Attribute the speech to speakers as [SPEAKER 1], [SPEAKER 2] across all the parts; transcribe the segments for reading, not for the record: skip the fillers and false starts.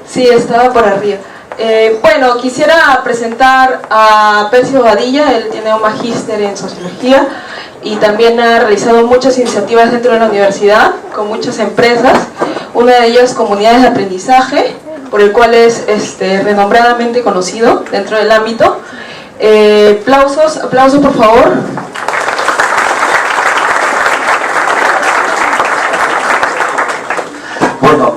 [SPEAKER 1] Sí, estaba por arriba. Bueno, quisiera presentar a Percio Badilla. Él tiene un magíster en sociología y también ha realizado muchas iniciativas dentro de la universidad con muchas empresas, una de ellas comunidades de aprendizaje, por el cual es renombradamente conocido dentro del ámbito. Aplausos por favor.
[SPEAKER 2] Bueno,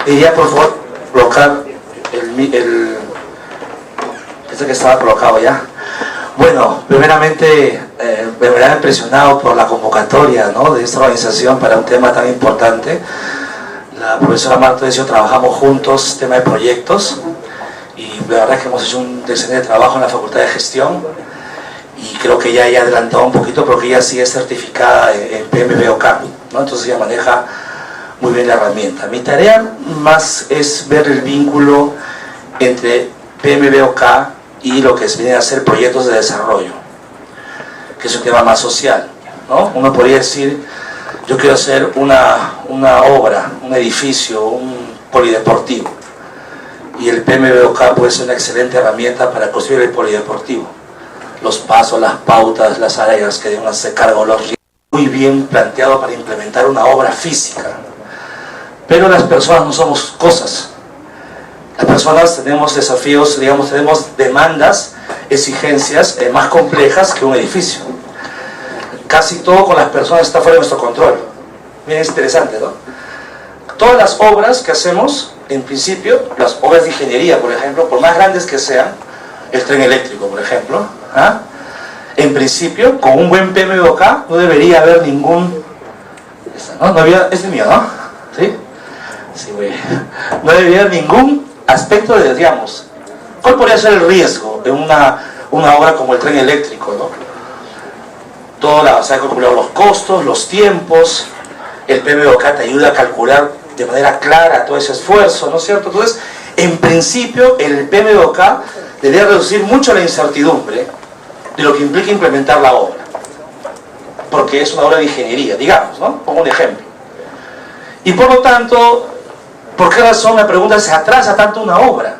[SPEAKER 2] diría por favor colocar este que estaba colocado ya. Bueno, primeramente me verá impresionado por la convocatoria, ¿no?, de esta organización para un tema tan importante. La profesora Marta y yo trabajamos juntos, tema de proyectos, y la verdad es que hemos hecho un excelente trabajo en la Facultad de Gestión, y creo que ella ya ha adelantado un poquito porque ella sí es certificada en PMBOK, ¿no? Entonces ella maneja muy bien la herramienta. Mi tarea más es ver el vínculo entre PMBOK y lo que viene a ser proyectos de desarrollo, que es un tema más social, ¿no? Uno podría decir, yo quiero hacer una obra, un edificio, un polideportivo, y el PMBOK puede ser una excelente herramienta para construir el polideportivo. Los pasos, las pautas, las áreas que deben hacer cargo, los riesgos, muy bien planteado para implementar una obra física. Pero las personas no somos cosas. Las personas tenemos desafíos, digamos, tenemos demandas, exigencias más complejas que un edificio. Casi todo con las personas está fuera de nuestro control. Bien, es interesante, ¿no? Todas las obras que hacemos, en principio, las obras de ingeniería, por ejemplo, por más grandes que sean, el tren eléctrico, por ejemplo, ¿ah?, en principio, con un buen PMBOK no debería haber ningún... No había... Este es mío, ¿no? ¿Sí? Sí, muy bien. No debería haber ningún aspecto de, digamos, ¿cuál podría ser el riesgo en una obra como el tren eléctrico, ¿no? Se han calculado los costos, los tiempos, el PMBOK te ayuda a calcular de manera clara todo ese esfuerzo, ¿no es cierto? Entonces, en principio, el PMBOK debería reducir mucho la incertidumbre de lo que implica implementar la obra, porque es una obra de ingeniería, digamos, ¿no? Pongo un ejemplo. Y por lo tanto, ¿por qué razón, la pregunta, se atrasa tanto una obra?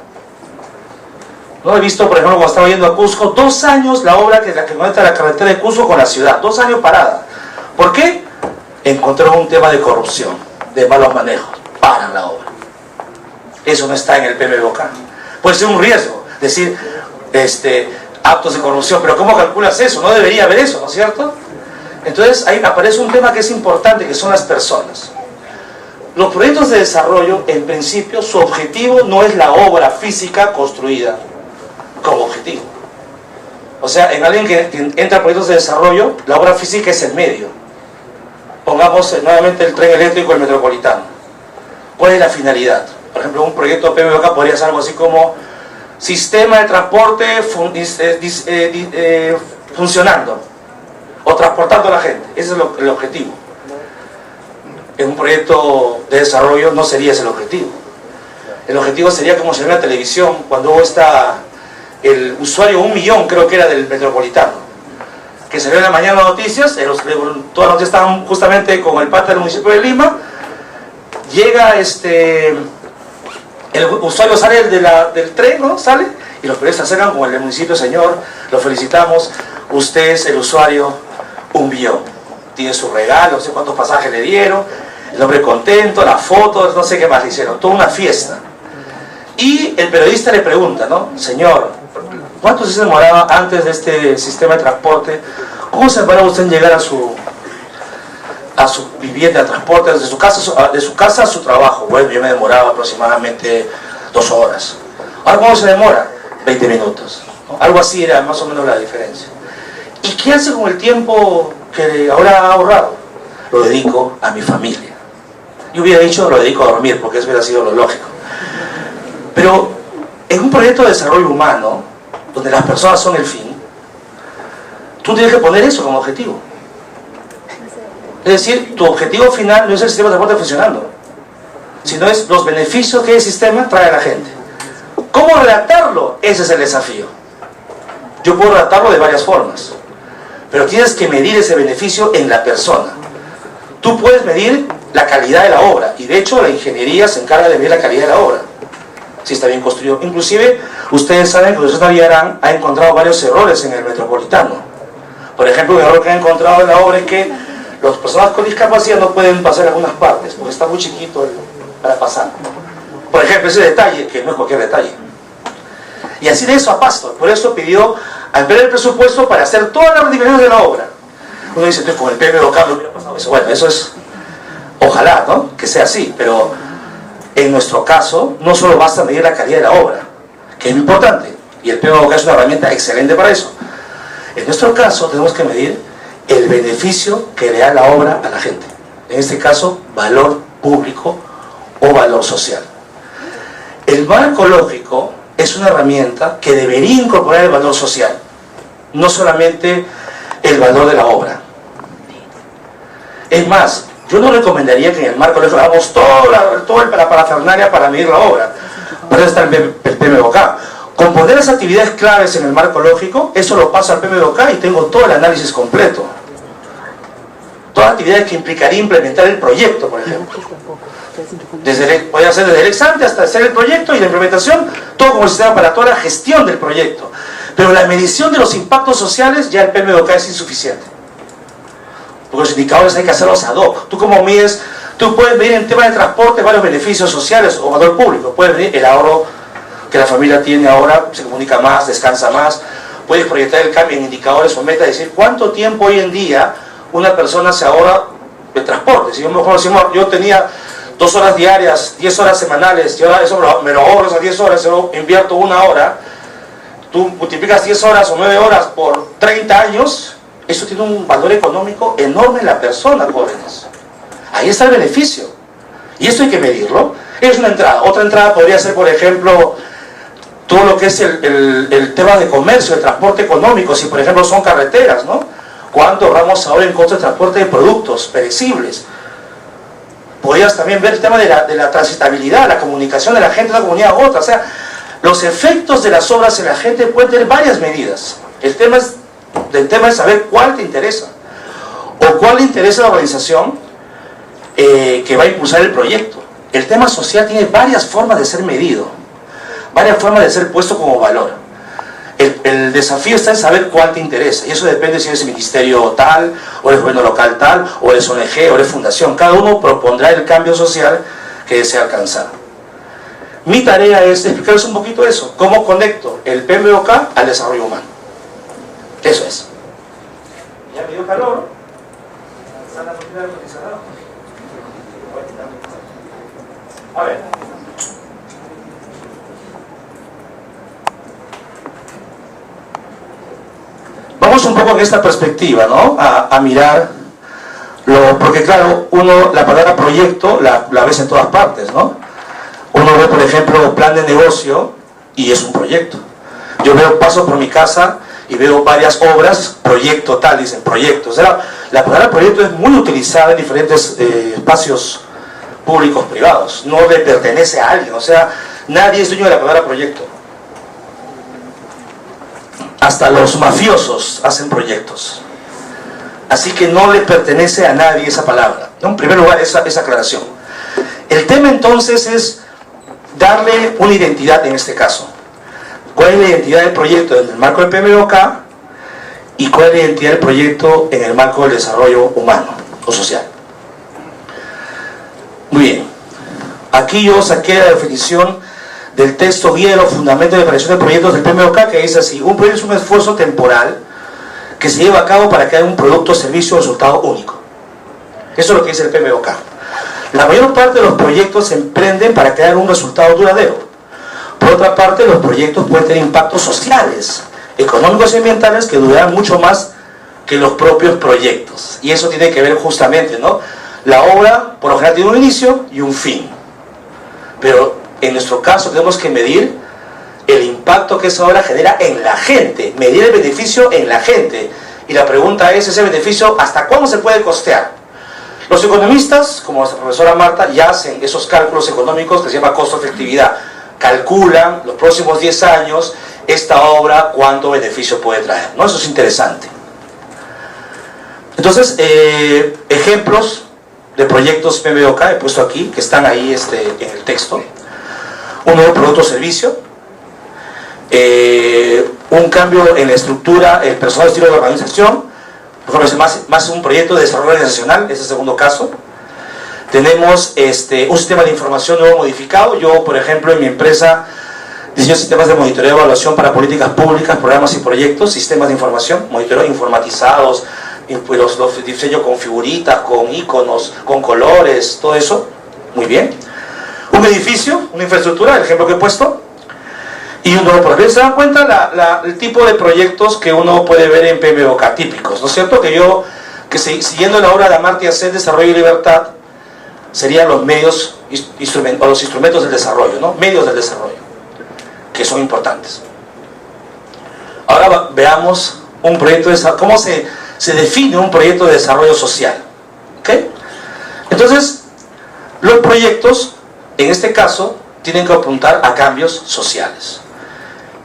[SPEAKER 2] ¿No? He visto, por ejemplo, cuando estaba yendo a Cusco, 2 años la obra que conecta la carretera de Cusco con la ciudad, 2 años parada. ¿Por qué? Encontraron un tema de corrupción, de malos manejos, paran la obra. Eso no está en el PMBOK. Puede ser un riesgo, decir, actos de corrupción, pero ¿cómo calculas eso? No debería haber eso, ¿no es cierto? Entonces ahí aparece un tema que es importante, que son las personas. Los proyectos de desarrollo, en principio, su objetivo no es la obra física construida como objetivo. O sea, en alguien que entra a proyectos de desarrollo, la obra física es el medio. Pongamos nuevamente el tren eléctrico, el metropolitano. ¿Cuál es la finalidad? Por ejemplo, un proyecto PMBOK podría ser algo así como sistema de transporte funcionando o transportando a la gente. Ese es el objetivo. En un proyecto de desarrollo no sería ese el objetivo. El objetivo sería como se ve en la televisión, cuando hubo el usuario 1 millón, creo que era del metropolitano, que se ve en la mañana noticias, todas las noticias estaban justamente con el pata del municipio de Lima. Llega el usuario sale del tren, ¿no? Sale, y los periodistas se acercan con el del municipio: señor, lo felicitamos, usted es el usuario 1 millón, tiene su regalo, no sé cuántos pasajes le dieron, el hombre contento, las fotos, no sé qué más le hicieron, toda una fiesta. Y el periodista le pregunta, ¿no? Señor, ¿cuánto se demoraba antes de este sistema de transporte? ¿Cómo se demoraba usted en llegar a su vivienda de transporte, de su casa a su trabajo? Bueno, yo me demoraba aproximadamente 2 horas. ¿Ahora cómo se demora? 20 minutos. ¿No? Algo así era más o menos la diferencia. ¿Y qué hace con el tiempo que ahora ha ahorrado? Lo dedico a mi familia. Yo hubiera dicho lo dedico a dormir, porque eso hubiera sido lo lógico. Pero en un proyecto de desarrollo humano, donde las personas son el fin, tú tienes que poner eso como objetivo. Es decir, tu objetivo final no es el sistema de transporte funcionando, sino es los beneficios que el sistema trae a la gente. ¿Cómo redactarlo? Ese es el desafío. yo puedo tratarlo de varias formas, pero tienes que medir ese beneficio en la persona. Tú puedes medir la calidad de la obra, y de hecho la ingeniería se encarga de medir la calidad de la obra, si está bien construido. Inclusive, ustedes saben que el profesor Villarán ha encontrado varios errores en el Metropolitano. Por ejemplo, un error que ha encontrado en la obra es que las personas con discapacidad no pueden pasar en algunas partes, porque está muy chiquito para pasar. Por ejemplo, ese detalle, que no es cualquier detalle. Y así de eso a pasto. Por eso pidió ampliar el presupuesto para hacer todas las dimensiones de la obra. Uno dice, entonces con el PMBOK no hubiera pasado eso. Bueno, eso es, ojalá, ¿no?, que sea así, pero en nuestro caso no solo basta medir la calidad de la obra, que es muy importante, y el PMBOK es una herramienta excelente para eso. En nuestro caso tenemos que medir el beneficio que le da la obra a la gente. En este caso, valor público o valor social. El marco lógico es una herramienta que debería incorporar el valor social, no solamente el valor de la obra. Es más, yo no recomendaría que en el marco lógico hagamos toda la parafernalia para medir la obra. Por eso está el PMBOK. Con poner las actividades claves en el marco lógico, eso lo paso al PMBOK y tengo todo el análisis completo. Todas las actividades que implicaría implementar el proyecto, por ejemplo. Puede ser desde el ex ante hasta hacer el proyecto y la implementación, todo como el sistema para toda la gestión del proyecto. Pero la medición de los impactos sociales, ya el PMBOK es insuficiente. Porque los indicadores hay que hacerlos ad hoc. Tú como mides, tú puedes medir en tema de transporte varios beneficios sociales o valor público. Puedes medir el ahorro que la familia tiene ahora, se comunica más, descansa más. Puedes proyectar el cambio en indicadores o metas, decir cuánto tiempo hoy en día una persona se ahorra de transporte. Si yo mejor decimos, yo tenía 2 horas diarias, 10 horas semanales, y ahora eso me lo ahorro esas 10 horas, yo invierto 1 hora, tú multiplicas 10 horas o 9 horas por 30 años, eso tiene un valor económico enorme en la persona, jóvenes. Ahí está el beneficio. Y esto hay que medirlo. Es una entrada. Otra entrada podría ser, por ejemplo, todo lo que es el tema de comercio, el transporte económico, si por ejemplo son carreteras, ¿no? ¿Cuánto ahorramos ahora en costo de transporte de productos perecibles? Podrías también ver el tema de la transitabilidad, la comunicación de la gente de una comunidad a otra. O sea, los efectos de las obras en la gente pueden tener varias medidas. El tema es saber cuál te interesa. O cuál le interesa a la organización que va a impulsar el proyecto. El tema social tiene varias formas de ser medido, varias formas de ser puesto como valor. El desafío está en saber cuál te interesa, y eso depende si eres ministerio tal, o eres gobierno local tal, o eres ONG, o eres fundación. Cada uno propondrá el cambio social que desea alcanzar. Mi tarea es explicarles un poquito eso, cómo conecto el PMBOK al desarrollo humano. Eso es. Ya me dio calor. A ver. Vamos un poco en esta perspectiva, ¿no? A mirar, porque claro, la palabra proyecto la ves en todas partes, ¿no? Uno ve, por ejemplo, plan de negocio y es un proyecto. Yo paso por mi casa y veo varias obras, proyecto tal, dicen proyectos. O sea, la palabra proyecto es muy utilizada en diferentes espacios públicos, privados. No le pertenece a alguien, o sea, nadie es dueño de la palabra proyecto. Hasta los mafiosos hacen proyectos. Así que no le pertenece a nadie esa palabra, ¿no? En primer lugar, esa aclaración. El tema entonces es darle una identidad en este caso. ¿Cuál es la identidad del proyecto en el marco del PMBOK? ¿Y cuál es la identidad del proyecto en el marco del desarrollo humano o social? Muy bien. Aquí yo saqué la definición del texto guía de los fundamentos de operación de proyectos del PMBOK, que dice así: un proyecto es un esfuerzo temporal que se lleva a cabo para que haya un producto, servicio o resultado único. Eso es lo que dice el PMBOK. La mayor parte de los proyectos se emprenden para crear un resultado duradero. Por otra parte, los proyectos pueden tener impactos sociales, económicos y ambientales que durarán mucho más que los propios proyectos. Y eso tiene que ver justamente, ¿no? La obra, por lo general, tiene un inicio y un fin. Pero en nuestro caso tenemos que medir el impacto que esa obra genera en la gente, medir el beneficio en la gente. Y la pregunta es, ¿ese beneficio hasta cuándo se puede costear? Los economistas, como nuestra profesora Marta, ya hacen esos cálculos económicos que se llama costo-efectividad. Calculan los próximos 10 años esta obra cuánto beneficio puede traer, ¿no? Eso es interesante. Entonces, ejemplos de proyectos PMBOK he puesto aquí, que están ahí en el texto. Un nuevo producto o servicio, un cambio en la estructura, el personal, estilo de organización, por ejemplo, es más un proyecto de desarrollo organizacional, ese es el segundo caso. Tenemos un sistema de información nuevo modificado. Yo, por ejemplo, en mi empresa diseño sistemas de monitoreo y evaluación para políticas públicas, programas y proyectos, sistemas de información, monitoreo informatizados, los diseño con figuritas, con iconos, con colores, todo eso, muy bien. Un edificio, una infraestructura, el ejemplo que he puesto, y un nuevo proyecto. ¿Se dan cuenta el tipo de proyectos que uno puede ver en PMBOK típicos? ¿No es cierto? Que siguiendo la obra de Amartya Sen, Desarrollo y Libertad, serían los medios o los instrumentos del desarrollo, ¿no? Medios del desarrollo, que son importantes. Ahora veamos un proyecto de desarrollo, cómo se define un proyecto de desarrollo social. ¿Ok? Entonces, los proyectos, en este caso, tienen que apuntar a cambios sociales.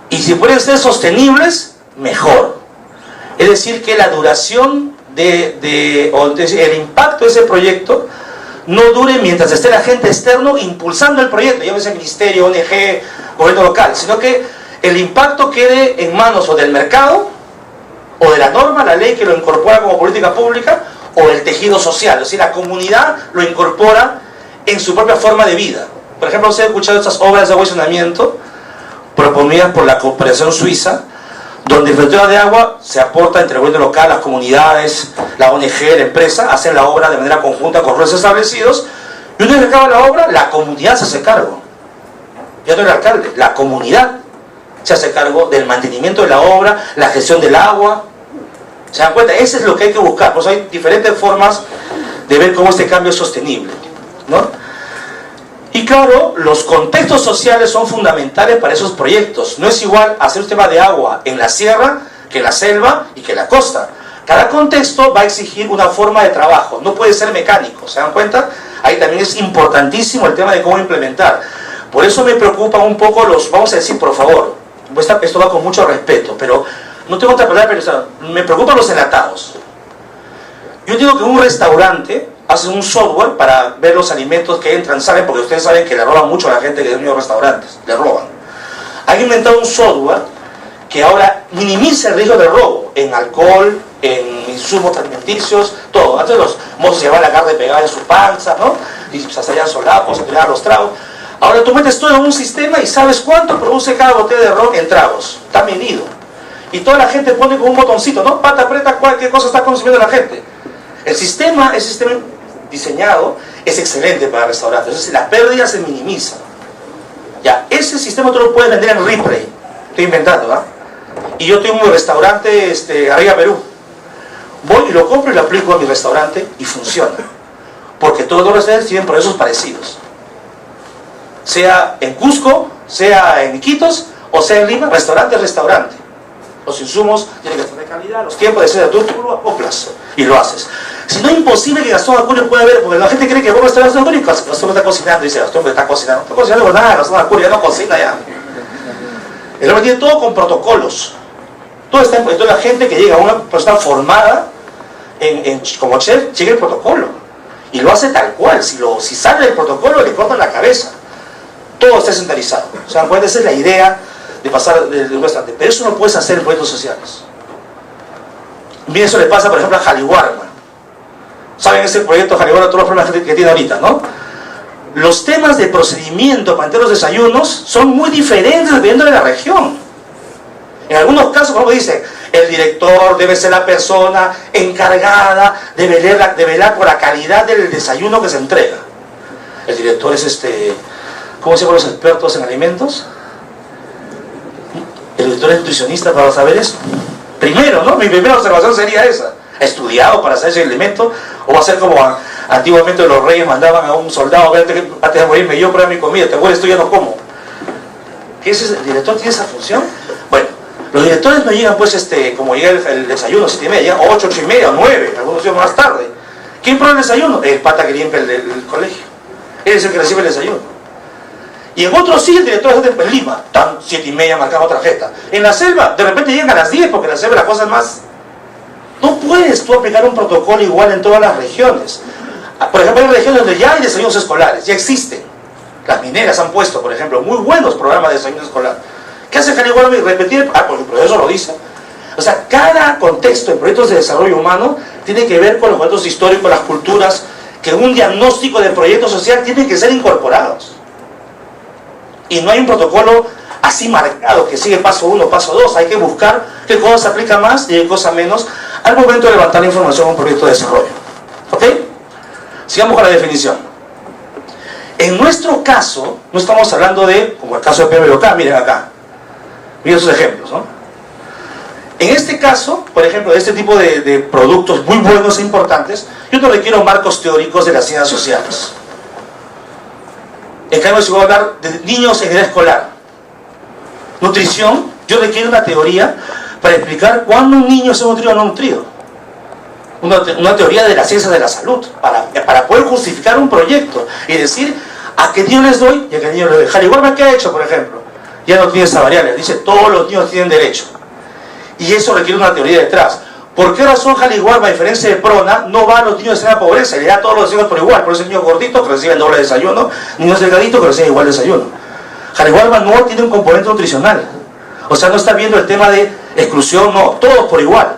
[SPEAKER 2] Y si pueden ser sostenibles, mejor. Es decir, que la duración el impacto de ese proyecto no dure mientras esté el agente externo impulsando el proyecto, llámese ministerio, ONG, gobierno local, sino que el impacto quede en manos o del mercado, o de la norma, la ley que lo incorpora como política pública, o del tejido social, es decir, la comunidad lo incorpora en su propia forma de vida. Por ejemplo, ustedes han escuchado estas obras de agua y saneamiento promovidas por la cooperación suiza, donde el vertedero de agua se aporta entre el gobierno local, las comunidades, la ONG, la empresa, hacen la obra de manera conjunta con roles establecidos, y una vez que acaba la obra, la comunidad se hace cargo. Ya no el alcalde, la comunidad se hace cargo del mantenimiento de la obra, la gestión del agua. ¿Se dan cuenta? Eso es lo que hay que buscar. Pues hay diferentes formas de ver cómo este cambio es sostenible, ¿no? Y claro, los contextos sociales son fundamentales para esos proyectos. No es igual hacer un tema de agua en la sierra, que en la selva y que en la costa. Cada contexto va a exigir una forma de trabajo. No puede ser mecánico, ¿se dan cuenta? Ahí también es importantísimo el tema de cómo implementar. Por eso me preocupan un poco vamos a decir, por favor, esto va con mucho respeto, pero no tengo otra palabra, pero me preocupan los enlatados. Yo digo que un restaurante hace un software para ver los alimentos que entran, salen, porque ustedes saben que le roban mucho a la gente que tiene los restaurantes, le roban. Han inventado un software que ahora minimiza el riesgo de robo en alcohol, en insumos alimenticios, todo. Antes los mozos llevaban la carne pegada en su panza, ¿no? Y se salían solapos, se tiraban los tragos. Ahora tú metes todo en un sistema y sabes cuánto produce cada botella de ron en tragos. Está medido. Y toda la gente pone con un botoncito, ¿no? Pata, aprieta, qué cosa está consumiendo la gente. El sistema diseñado es excelente para restaurantes. Entonces la pérdida se minimiza. Ya, ese sistema tú lo puedes vender en Ripley. Estoy inventando, ¿verdad? Y yo tengo un restaurante arriba Perú. Voy y lo compro y lo aplico a mi restaurante y funciona. Porque todos los restaurantes tienen procesos parecidos. Sea en Cusco, sea en Iquitos, o sea en Lima, restaurante. Los insumos tienen que ser de calidad, los tiempos de ser tú lo acoplas y lo haces. Si no, es imposible que Gastón Acurio pueda ver, porque la gente cree que vos estás Gastón Acurio y Gastón está cocinando, y dice Gastón está cocinando. No está cocinando con nada, Gastón Acurio ya no cocina ya. El hombre tiene todo con protocolos. Todo está, entonces la gente que llega, una persona formada como chef, sigue el protocolo. Y lo hace tal cual. Si sale del protocolo, le cortan la cabeza. Todo está centralizado. O sea, esa es la idea de pasar de un restaurante. Pero eso no puedes hacer en proyectos sociales. Bien, eso le pasa, por ejemplo, a Jaliwarma. ¿Saben ese proyecto Jaliwarma, todos los problemas que tiene ahorita, no? Los temas de procedimiento para los desayunos son muy diferentes dependiendo de la región. En algunos casos, como dice, el director debe ser la persona encargada de velar por la calidad del desayuno que se entrega. El director es ¿cómo se llaman los expertos en alimentos? El director es nutricionista para saber eso. Primero, ¿no? Mi primera observación sería esa. ¿Estudiado para saber ese alimento? ¿O va a ser como antiguamente los reyes mandaban a un soldado, antes de morirme yo prueba mi comida, te mueres tú, ya no como? ¿Qué es ese? ¿El director tiene esa función? Bueno, los directores no llegan pues como llega el desayuno, 7:30, llegan 8, 8:30 o 9, algunos días más tarde. ¿Quién prueba el desayuno? El pata que limpia el colegio. Él es el que recibe el desayuno. Y en otro sí, el director es en Lima, tan 7:30 marcaba tarjeta. En la selva, de repente llegan a las 10, porque en la selva la cosa es más... No puedes tú aplicar un protocolo igual en todas las regiones. Por ejemplo, hay regiones donde ya hay desayunos escolares, ya existen. Las mineras han puesto, por ejemplo, muy buenos programas de desayuno escolar. ¿Qué hace Jaliwarma? Y repetir, porque el profesor lo dice. O sea, cada contexto en proyectos de desarrollo humano tiene que ver con los momentos históricos, las culturas, que un diagnóstico de proyecto social tiene que ser incorporados. Y no hay un protocolo así marcado que sigue paso 1, paso 2. Hay que buscar qué cosa se aplica más y qué cosa menos al momento de levantar la información en un proyecto de desarrollo. ¿Ok? Sigamos con la definición. En nuestro caso, no estamos hablando de, como el caso de PMBOK, miren acá. Miren esos ejemplos, ¿no? En este caso, por ejemplo, de este tipo de productos muy buenos e importantes, yo no requiero marcos teóricos de las ciencias sociales. En cambio, si voy a hablar de niños en edad escolar, nutrición, yo requiero una teoría para explicar cuándo un niño es nutrido o no nutrido. Una teoría de las ciencias de la salud, para poder justificar un proyecto y decir a qué niño les doy y a qué niño les doy. Jaliwarma, ¿qué ha hecho, por ejemplo? Ya no tiene esa variable, dice todos los niños tienen derecho. Y eso requiere una teoría detrás. ¿Por qué razón Jaliwarma, a diferencia de Prona, no va a los niños de extrema pobreza? Le da a todos los niños por igual. Por eso niños gorditos que reciben doble desayuno, niños delgaditos que reciben igual desayuno. Jaliwarma no tiene un componente nutricional. O sea, no está viendo el tema de exclusión, no, todos por igual.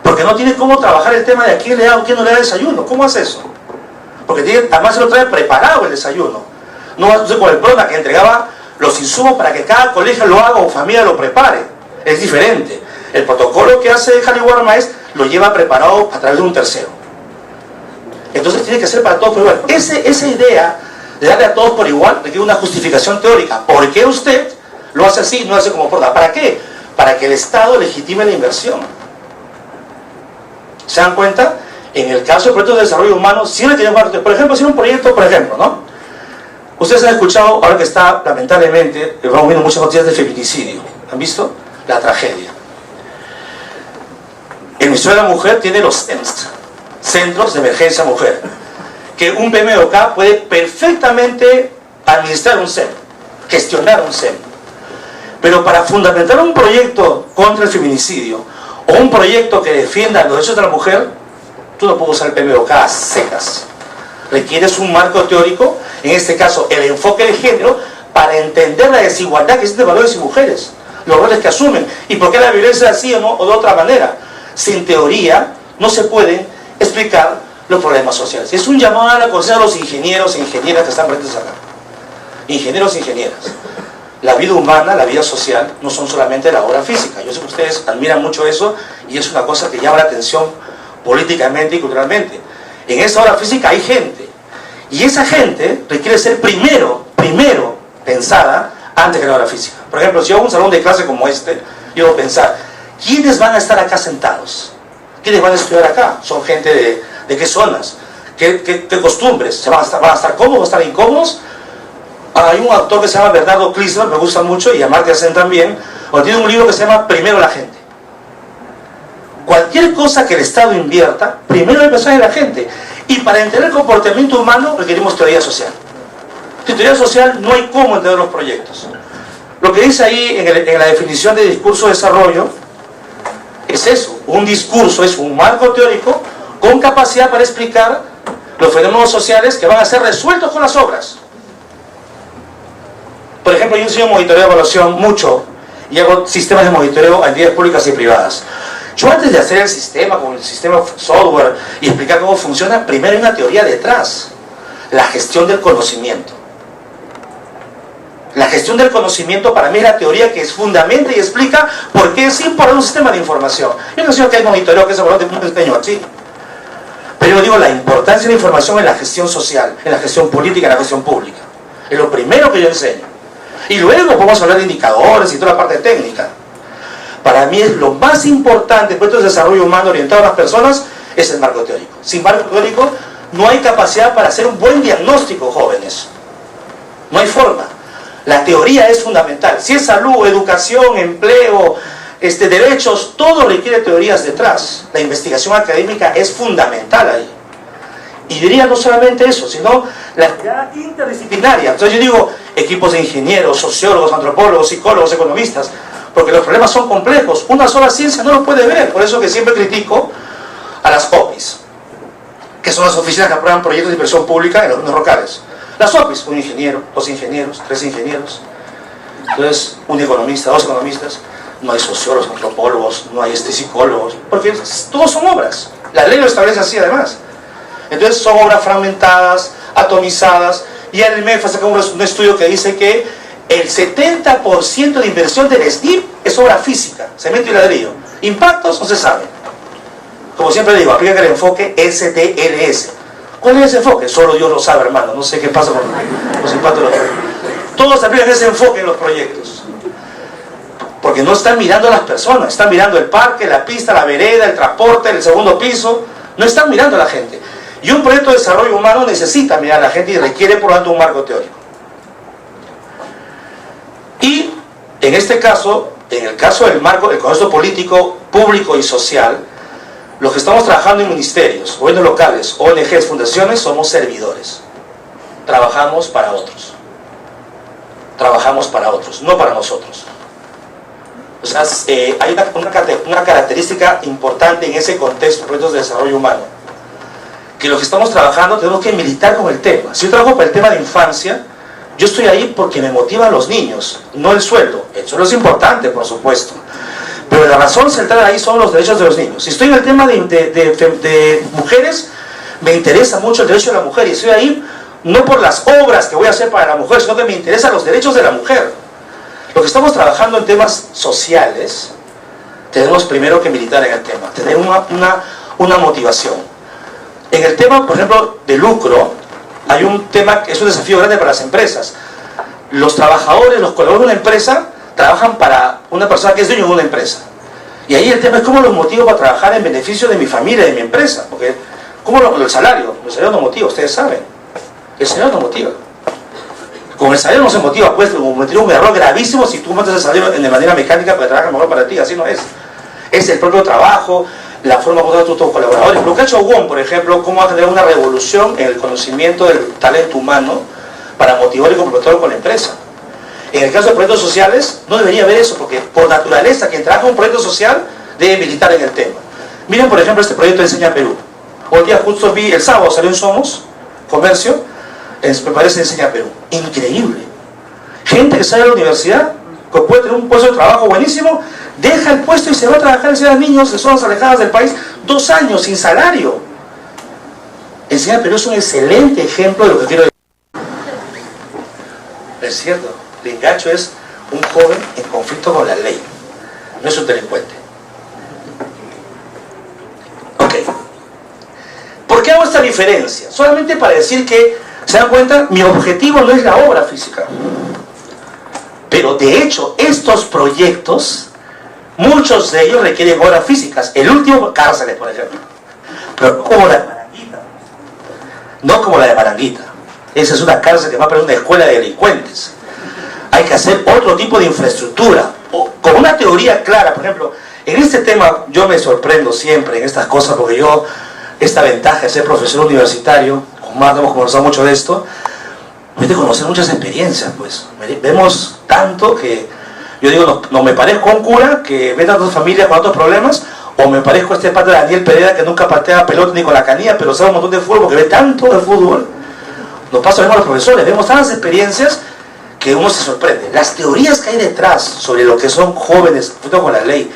[SPEAKER 2] Porque no tiene cómo trabajar el tema de a quién le da o quién no le da desayuno. ¿Cómo hace eso? Porque además se lo trae preparado el desayuno. No sé, con el Prona que entregaba los insumos para que cada colegio lo haga o familia lo prepare. Es diferente. El protocolo que hace Jaliwarma lo lleva preparado a través de un tercero. Entonces tiene que ser para todos por igual. Esa idea de darle a todos por igual requiere una justificación teórica. ¿Por qué usted lo hace así, no hace como Prona? ¿Para qué? Para que el Estado legitime la inversión. ¿Se dan cuenta? En el caso de proyectos de desarrollo humano, siempre tenemos, por ejemplo, si un proyecto, ¿no? Ustedes han escuchado, ahora que está, lamentablemente, vamos viendo muchas noticias de feminicidio. ¿Han visto? La tragedia. El Ministerio de la Mujer tiene los CEMS, Centros de Emergencia Mujer, que un PMBOK puede perfectamente administrar un CEM, gestionar un CEM. Pero para fundamentar un proyecto contra el feminicidio, o un proyecto que defienda los derechos de la mujer, tú no puedes usar el PMBOK a secas. Requieres un marco teórico, en este caso el enfoque de género, para entender la desigualdad que existe entre varones y mujeres, los roles que asumen, y por qué la violencia es así o de otra manera. Sin teoría no se pueden explicar los problemas sociales. Es un llamado a la conciencia de los ingenieros e ingenieras que están presentes acá. Ingenieros e ingenieras. La vida humana, la vida social, no son solamente la obra física. Yo sé que ustedes admiran mucho eso y es una cosa que llama la atención políticamente y culturalmente. En esa obra física hay gente. Y esa gente requiere ser primero pensada antes que la obra física. Por ejemplo, si yo hago un salón de clase como este, yo debo pensar, ¿quiénes van a estar acá sentados? ¿Quiénes van a estudiar acá? ¿Son gente de qué zonas? ¿Qué costumbres? ¿Van a estar cómodos? ¿Van a estar incómodos? Hay un autor que se llama Bernardo Klissner, me gusta mucho, y Amartya Sen también, donde tiene un libro que se llama Primero la gente. Cualquier cosa que el Estado invierta, primero hay que pensar en la gente. Y para entender el comportamiento humano requerimos teoría social. Sin teoría social no hay cómo entender los proyectos. Lo que dice ahí en la definición de discurso de desarrollo es eso. Un discurso es un marco teórico con capacidad para explicar los fenómenos sociales que van a ser resueltos con las obras. Por ejemplo, yo enseño monitoreo de evaluación mucho y hago sistemas de monitoreo a entidades públicas y privadas. Yo antes de hacer el sistema, con el sistema software y explicar cómo funciona, primero hay una teoría detrás. La gestión del conocimiento. La gestión del conocimiento para mí es la teoría que es fundamenta y explica por qué es importante un sistema de información. Yo no enseño que hay monitoreo, que es importante, no enseño así. Pero yo digo la importancia de la información en la gestión social, en la gestión política, en la gestión pública. Es lo primero que yo enseño. Y luego podemos hablar de indicadores y toda la parte técnica. Para mí es lo más importante en proyectos de desarrollo humano orientado a las personas, es el marco teórico. Sin marco teórico no hay capacidad para hacer un buen diagnóstico, jóvenes. No hay forma. La teoría es fundamental. Si es salud, educación, empleo, derechos, todo requiere teorías detrás. La investigación académica es fundamental ahí. Y diría no solamente eso, sino la mirada interdisciplinaria. Entonces yo digo, equipos de ingenieros, sociólogos, antropólogos, psicólogos, economistas, porque los problemas son complejos. Una sola ciencia no lo puede ver. Por eso que siempre critico a las OPIs, que son las oficinas que aprueban proyectos de inversión pública en los gobiernos locales. Las OPIs, un ingeniero, 2 ingenieros, 3 ingenieros, entonces un economista, 2 economistas, no hay sociólogos, antropólogos, no hay psicólogos, porque todos son obras. La ley lo establece así además. Entonces son obras fragmentadas, atomizadas, y el MEF saca un estudio que dice que el 70% de inversión del SNIP es obra física, cemento y ladrillo. Impactos no se saben. Como siempre digo, aplica el enfoque STLS. ¿Cuál es ese enfoque? Solo Dios lo sabe, hermano. No sé qué pasa con los impactos de los proyectos. Todos aplican ese enfoque en los proyectos. Porque no están mirando a las personas, están mirando el parque, la pista, la vereda, el transporte, el segundo piso. No están mirando a la gente. Y un proyecto de desarrollo humano necesita mirar a la gente y requiere, por lo tanto, un marco teórico. Y, en este caso, en el caso del marco, el contexto político, público y social, los que estamos trabajando en ministerios, gobiernos locales, ONGs, fundaciones, somos servidores. Trabajamos para otros. Trabajamos para otros, no para nosotros. O sea, hay una característica importante en ese contexto de proyectos de desarrollo humano, que los que estamos trabajando tenemos que militar con el tema. Si yo trabajo para el tema de infancia, yo estoy ahí porque me motivan los niños, no el sueldo. El sueldo es importante, por supuesto, pero la razón central ahí son los derechos de los niños. Si estoy en el tema de mujeres, me interesa mucho el derecho de la mujer, y estoy ahí no por las obras que voy a hacer para la mujer, sino que me interesan los derechos de la mujer. Los que estamos trabajando en temas sociales, tenemos primero que militar en el tema, tener una motivación. En el tema, por ejemplo, de lucro, hay un tema que es un desafío grande para las empresas. Los trabajadores, los colaboradores de una empresa, trabajan para una persona que es dueño de una empresa. Y ahí el tema es cómo los motivo para trabajar en beneficio de mi familia, de mi empresa. Porque, el salario no motiva, ustedes saben. El salario no motiva. Con el salario no se motiva, pues, cometer un error gravísimo si tú metes el salario de manera mecánica para que trabaje mejor para ti, así no es. Es el propio trabajo, la forma como tratan tus colaboradores. Lo que ha hecho WOM, por ejemplo, cómo va a generar una revolución en el conocimiento del talento humano para motivar y comprometerlo con la empresa. En el caso de proyectos sociales, no debería haber eso, porque por naturaleza, quien trabaja en un proyecto social debe militar en el tema. Miren, por ejemplo, este proyecto de Enseña Perú. Hoy día justo vi, el sábado salió en Somos, Comercio, me parece Enseña Perú. Increíble. Gente que sale de la universidad, que puede tener un puesto de trabajo buenísimo, deja el puesto y se va a trabajar en enseñar a niños de zonas alejadas del país 2 años sin salario. Enseña Perú es un excelente ejemplo de lo que quiero decir. Es cierto, Lingacho es un joven en conflicto con la ley, no es un delincuente. Ok. ¿Por qué hago esta diferencia? Solamente para decir que, ¿se dan cuenta? Mi objetivo no es la obra física. Pero de hecho, estos proyectos, muchos de ellos requieren obras físicas. El último, cárceles, por ejemplo. Pero no como la de Maranguita. No como la de Maranguita. Esa es una cárcel que va para una escuela de delincuentes. Hay que hacer otro tipo de infraestructura. Con una teoría clara, por ejemplo, en este tema yo me sorprendo siempre en estas cosas, porque yo, esta ventaja de ser profesor universitario, como hemos conversado mucho de esto, de conocer muchas experiencias, pues. Vemos tanto que yo digo, no me parezco a un cura que ve a tantas familias con otros problemas, o me parezco a este padre Daniel Pereira que nunca patea pelota ni con la canilla, pero sabe un montón de fútbol porque ve tanto de fútbol. Nos pasa lo mismo a los profesores, vemos tantas experiencias que uno se sorprende. Las teorías que hay detrás sobre lo que son jóvenes, junto con la ley,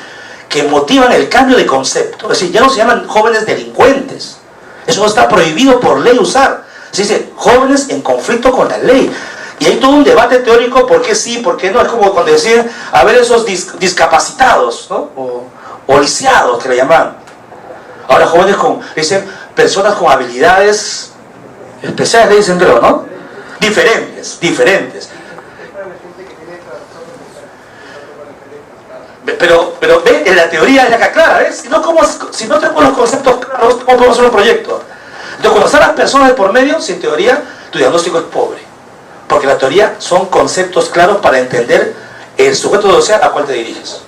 [SPEAKER 2] que motivan el cambio de concepto, es decir, ya no se llaman jóvenes delincuentes, eso no está prohibido por ley usar. Se dice jóvenes en conflicto con la ley. Y hay todo un debate teórico, por qué sí, por qué no. Es como cuando decían, a ver esos discapacitados, ¿no? O lisiados, que le llaman. Ahora jóvenes dicen, personas con habilidades especiales, le dicen, creo, ¿no? Diferentes. Pero ve, en la teoría es acá clara, ¿ves? Si no tenemos los conceptos claros, ¿cómo podemos hacer un proyecto? Entonces, cuando están las personas de por medio, sin teoría, tu diagnóstico es pobre. Porque la teoría son conceptos claros para entender el sujeto social a cual te diriges.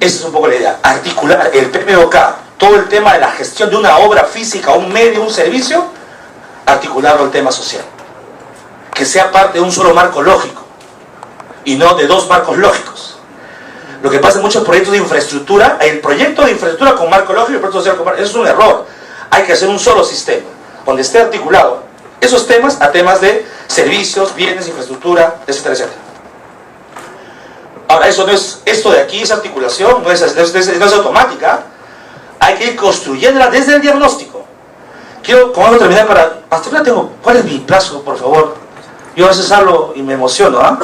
[SPEAKER 2] Esa es un poco la idea. Articular el PMOK, todo el tema de la gestión de una obra física, un medio, un servicio, articularlo al tema social. que sea parte de un solo marco lógico y no de dos marcos lógicos. Lo que pasa en muchos proyectos de infraestructura, el proyecto de infraestructura con marco lógico y el proyecto social con marco, eso es un error. Hay que hacer un solo sistema, donde esté articulado esos temas a temas de servicios, bienes, infraestructura, etcétera, etcétera. Ahora, eso no es, esto de aquí, esa articulación, no es automática. Hay que ir construyéndola desde el diagnóstico. Quiero, como algo terminar para... Hasta ahora tengo... ¿Cuál es mi plazo, por favor? Yo a veces hablo y me emociono, ¿ah?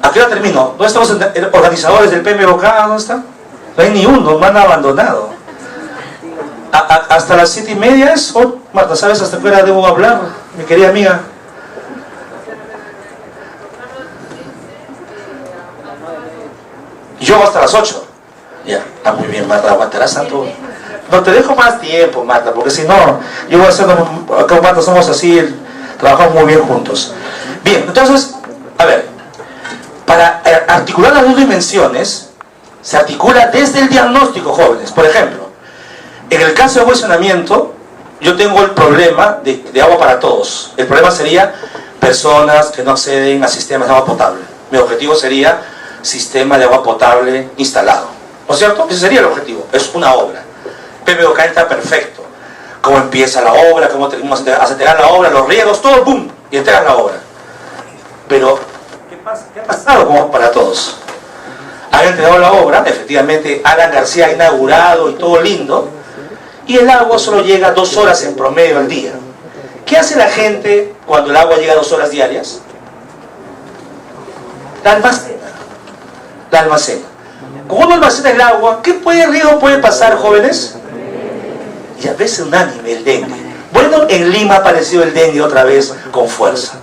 [SPEAKER 2] ¿A qué hora termino? ¿Dónde estamos organizadores del PMBOK? ¿Dónde están? No hay ni uno, me han abandonado. Hasta las 7:30 es... Oh, Marta, ¿sabes hasta qué hora debo hablar? Mi querida amiga. Yo hasta las 8. Ya, está muy bien, Marta, aguantarás tanto. No te dejo más tiempo, Marta, porque si no, yo voy a hacer, acá con Marta somos así, trabajamos muy bien juntos. Bien, entonces, a ver, para articular las dos dimensiones, se articula desde el diagnóstico, jóvenes. Por ejemplo, en el caso de cohesionamiento, yo tengo el problema de agua para todos. El problema sería personas que no acceden a sistemas de agua potable. Mi objetivo sería sistema de agua potable instalado. ¿No es cierto? Ese sería el objetivo. Es una obra. PMBOK está perfecto. Cómo empieza la obra, cómo tenemos a entregar la obra, los riegos, todo, ¡pum! Y entregan la obra. Pero, ¿qué ha pasado como para todos? Han entregado la obra, efectivamente, Alan García ha inaugurado y todo lindo, y el agua solo llega 2 horas en promedio al día. ¿Qué hace la gente cuando el agua llega 2 horas diarias? La almacena. La almacena. Cuando uno almacena el agua, ¿qué riesgo puede pasar, jóvenes? Y a veces unánime, el dengue. Bueno, en Lima ha aparecido el dengue otra vez con fuerza.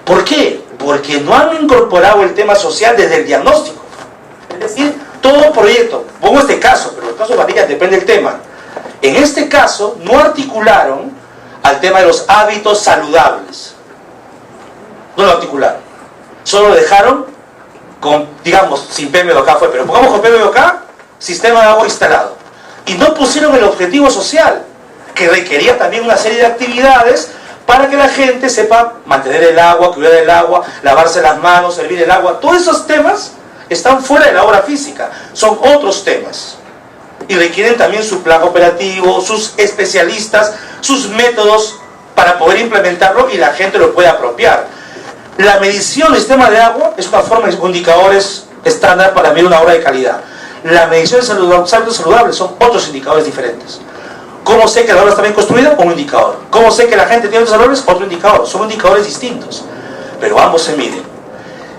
[SPEAKER 2] ¿Por qué? Porque no han incorporado el tema social desde el diagnóstico. Es decir, todo proyecto, pongo este caso, pero el caso de Varilla depende del tema. En este caso, no articularon al tema de los hábitos saludables. No lo articularon. Solo lo dejaron con, digamos, sin PMBOK fue, pero pongamos con PMBOK, sistema de agua instalado. Y no pusieron el objetivo social, que requería también una serie de actividades para que la gente sepa mantener el agua, cuidar el agua, lavarse las manos, servir el agua. Todos esos temas están fuera de la obra física, son otros temas. Y requieren también su plan operativo, sus especialistas, sus métodos para poder implementarlo y la gente lo puede apropiar. La medición del sistema de agua es una forma de indicadores estándar para medir una obra de calidad. La medición de hábitos saludables son otros indicadores diferentes. ¿Cómo sé que la obra está bien construida? Un indicador. ¿Cómo sé que la gente tiene otros valores? Otro indicador. Son indicadores distintos, pero ambos se miden.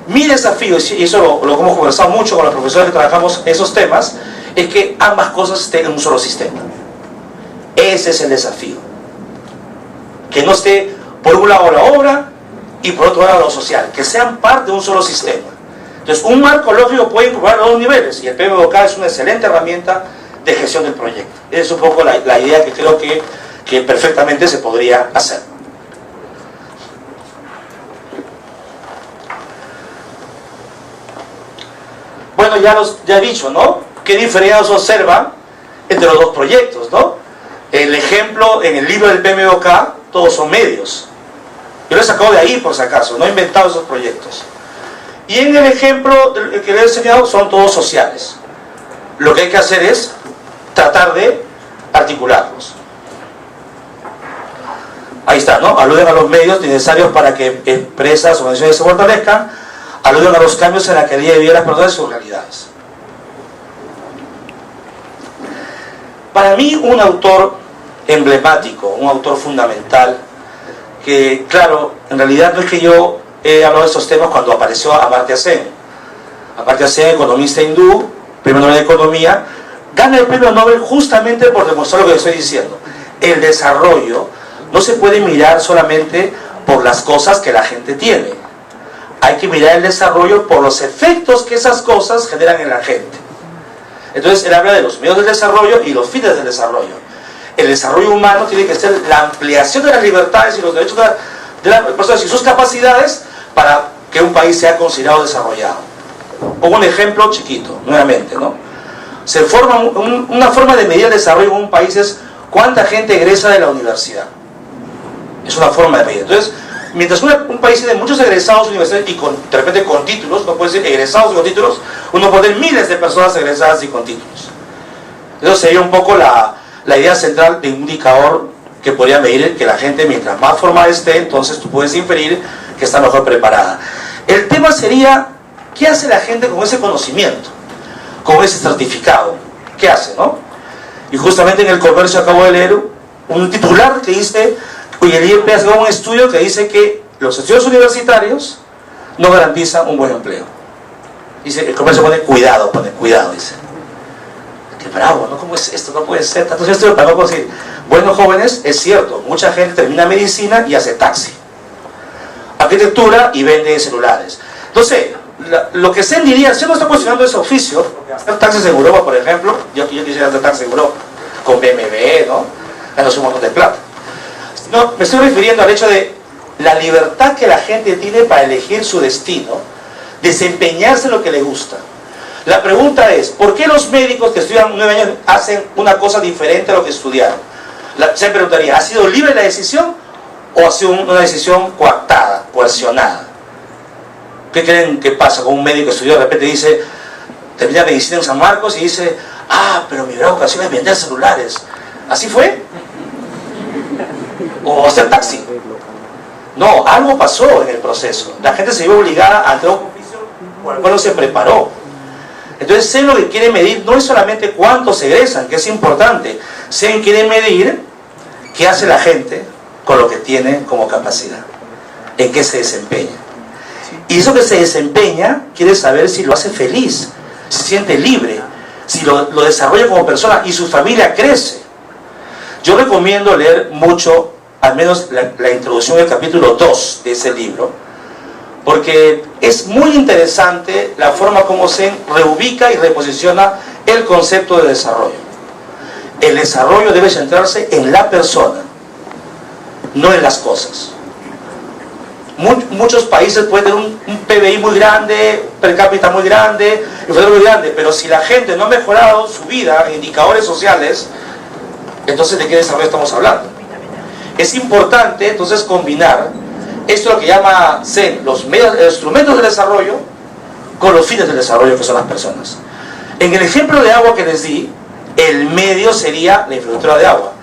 [SPEAKER 2] Mi desafío, y eso lo hemos conversado mucho con los profesores que trabajamos esos temas, es que ambas cosas estén en un solo sistema. Ese es el desafío. Que no esté por un lado la obra y por otro lado lo social. Que sean parte de un solo sistema. Entonces, un marco lógico puede incorporar los dos niveles y el PMBOK es una excelente herramienta de gestión del proyecto. Esa es un poco la idea que creo que perfectamente se podría hacer. Bueno, ya he dicho, ¿no? ¿Qué diferencia se observa entre los dos proyectos, ¿no? El ejemplo en el libro del PMBOK, todos son medios. Yo lo he sacado de ahí, por si acaso, no he inventado esos proyectos. Y en el ejemplo que les he enseñado, son todos sociales. Lo que hay que hacer es tratar de articularlos. Ahí está, ¿no? Aluden a los medios necesarios para que empresas o organizaciones se fortalezcan. Aluden a los cambios en la calidad de vida de las personas y sus realidades. Para mí, un autor emblemático, un autor fundamental, que, claro, en realidad no es que yo he hablado de estos temas cuando apareció Amartya Sen. Amartya Sen, economista hindú, premio Nobel de Economía, gana el premio Nobel justamente por demostrar lo que estoy diciendo. El desarrollo no se puede mirar solamente por las cosas que la gente tiene. Hay que mirar el desarrollo por los efectos que esas cosas generan en la gente. Entonces, él habla de los medios del desarrollo y los fines del desarrollo. El desarrollo humano tiene que ser la ampliación de las libertades y los derechos de las personas y sus capacidades para que un país sea considerado desarrollado. Pongo un ejemplo chiquito, nuevamente, ¿no? Se forma una forma de medir el desarrollo en un país es cuánta gente egresa de la universidad. Es una forma de medir. Entonces, Mientras un país tiene muchos egresados universitarios y de repente con títulos, no puede decir egresados y con títulos, uno puede tener miles de personas egresadas y con títulos. Eso sería un poco la idea central de un indicador que podría medir que la gente, mientras más formada esté, entonces tú puedes inferir que está mejor preparada. El tema sería, ¿qué hace la gente con ese conocimiento? Con ese certificado. ¿Qué hace, no? Y justamente en El Comercio acabo de leer un titular que dice, oye, el IEP hace un estudio que dice que los estudios universitarios no garantizan un buen empleo. Dice, El Comercio pone cuidado, dice. Qué bravo, ¿no? ¿Cómo es esto? No puede ser. Entonces yo estoy para no decir, bueno, jóvenes, es cierto, mucha gente termina medicina y hace taxi, arquitectura y vende celulares. Entonces, lo que se diría, si uno está cuestionando ese oficio, porque hacer taxis en Europa, por ejemplo, yo quisiera hacer taxis en Europa, con BMW, ¿no? Ganas un montón de plata. No, me estoy refiriendo al hecho de la libertad que la gente tiene para elegir su destino, desempeñarse en lo que le gusta. La pregunta es, ¿por qué los médicos que estudian 9 años hacen una cosa diferente a lo que estudiaron? Se preguntaría, ¿ha sido libre la decisión o ha sido una decisión coartada, coercionada? ¿Qué creen que pasa con un médico que estudió, de repente dice, termina medicina en San Marcos y dice, ah, pero mi gran vocación es vender celulares? ¿Así fue? ¿O hacer taxi? No, algo pasó en el proceso. La gente se vio obligada a entrar a un oficio por el cual no se preparó. Entonces, SEM lo que quiere medir no es solamente cuántos egresan, que es importante. SEM quiere medir qué hace la gente con lo que tiene como capacidad, en qué se desempeña. Y eso que se desempeña, quiere saber si lo hace feliz, si se siente libre, si lo desarrolla como persona y su familia crece. Yo recomiendo leer mucho, al menos la introducción del capítulo 2 de ese libro, porque es muy interesante la forma como se reubica y reposiciona el concepto de desarrollo. El desarrollo debe centrarse en la persona, no en las cosas. Muchos países pueden tener un PBI muy grande, per cápita muy grande, inflación muy grande, pero si la gente no ha mejorado su vida en indicadores sociales, entonces ¿de qué desarrollo estamos hablando? Es importante entonces combinar esto es lo que llama SEM, los instrumentos de desarrollo con los fines del desarrollo, que son las personas. En el ejemplo de agua que les di, el medio sería la infraestructura de agua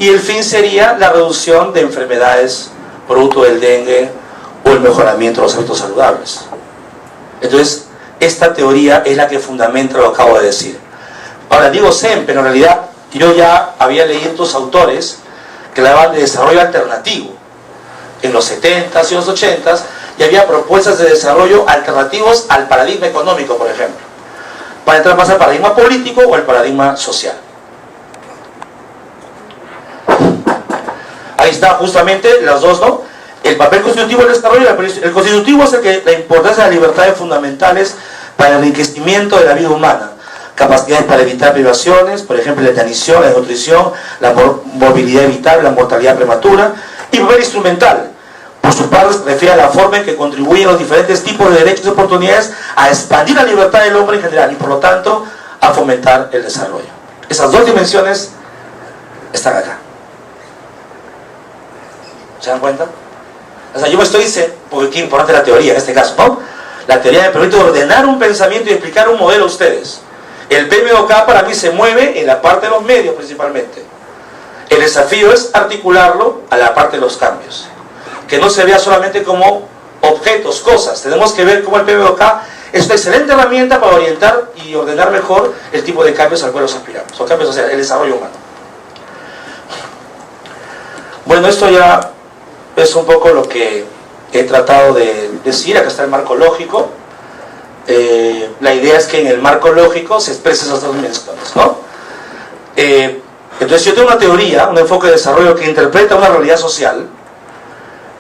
[SPEAKER 2] y el fin sería la reducción de enfermedades producto del dengue o el mejoramiento de los hábitos saludables. Entonces, esta teoría es la que fundamenta lo que acabo de decir. Ahora digo SEM, pero en realidad yo ya había leído estos autores que hablaban de desarrollo alternativo en los 70s y los 80s, y había propuestas de desarrollo alternativos al paradigma económico, por ejemplo, para entrar más al paradigma político o al paradigma social. Ahí está justamente los dos, ¿no? El papel constitutivo del desarrollo. El constitutivo es el que la importancia de las libertades fundamentales para el enriquecimiento de la vida humana, capacidades para evitar privaciones, por ejemplo la desnutrición, la desnutrición, la movilidad evitable, la mortalidad prematura. Y papel instrumental, por su parte, se refiere a la forma en que contribuyen los diferentes tipos de derechos y oportunidades a expandir la libertad del hombre en general y por lo tanto a fomentar el desarrollo. Esas dos dimensiones están acá. ¿Se dan cuenta? O sea, yo me estoy diciendo, porque qué importante la teoría en este caso, ¿no? La teoría me permite ordenar un pensamiento y explicar un modelo a ustedes. El PMBOK para mí se mueve en la parte de los medios principalmente. El desafío es articularlo a la parte de los cambios. Que no se vea solamente como objetos, cosas. Tenemos que ver cómo el PMBOK es una excelente herramienta para orientar y ordenar mejor el tipo de cambios al cual los aspiramos. Son cambios sociales, el desarrollo humano. Bueno, esto ya es un poco lo que he tratado de decir. Acá está el marco lógico. La idea es que en el marco lógico se expresen esas dos dimensiones, ¿no? Entonces yo tengo una teoría, un enfoque de desarrollo que interpreta una realidad social.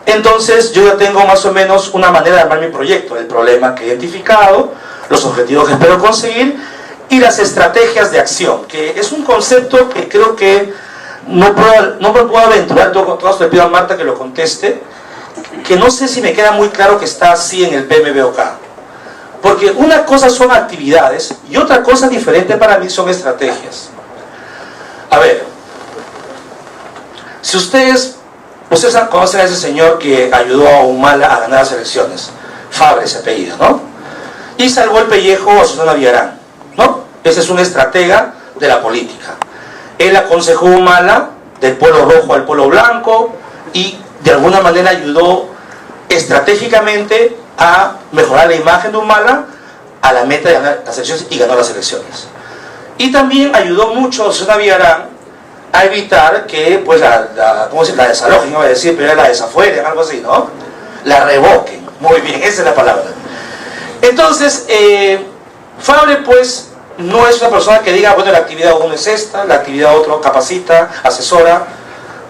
[SPEAKER 2] Entonces yo ya tengo más o menos una manera de armar mi proyecto, el problema que he identificado, los objetivos que espero conseguir y las estrategias de acción, que es un concepto que creo que no me puedo aventurar, le pido a Marta que lo conteste, que no sé si me queda muy claro que está así en el PMBOK. Porque una cosa son actividades y otra cosa diferente para mí son estrategias. A ver, si ustedes Ustedes conocen a ese señor que ayudó a Humala a ganar las elecciones, Fabre, ese apellido, ¿no? Y salvó el pellejo a Susana Villarán, ¿no? Ese es un estratega de la política. Él aconsejó a Humala del pueblo rojo al pueblo blanco y de alguna manera ayudó estratégicamente a mejorar la imagen de Humala a la meta de ganar las elecciones, y ganó las elecciones. Y también ayudó mucho a Susana Villarán a evitar que pues ¿cómo se dice? La desalojen, iba a decir, pero la desafueren, algo así, ¿no? La revoquen. Muy bien, esa es la palabra. Entonces, Fabre pues no es una persona que diga, bueno, la actividad uno es esta, la actividad otro capacita, asesora.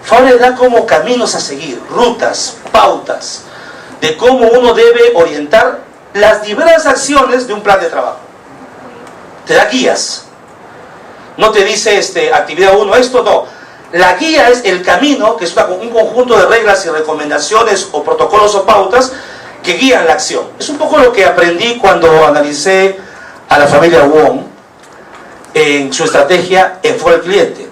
[SPEAKER 2] Fabre da como caminos a seguir, rutas, pautas, de cómo uno debe orientar las diversas acciones de un plan de trabajo. Te da guías. No te dice actividad 1 esto, no. La guía es el camino, que es un conjunto de reglas y recomendaciones o protocolos o pautas que guían la acción. Es un poco lo que aprendí cuando analicé a la familia Wong en su estrategia en Foro del Cliente.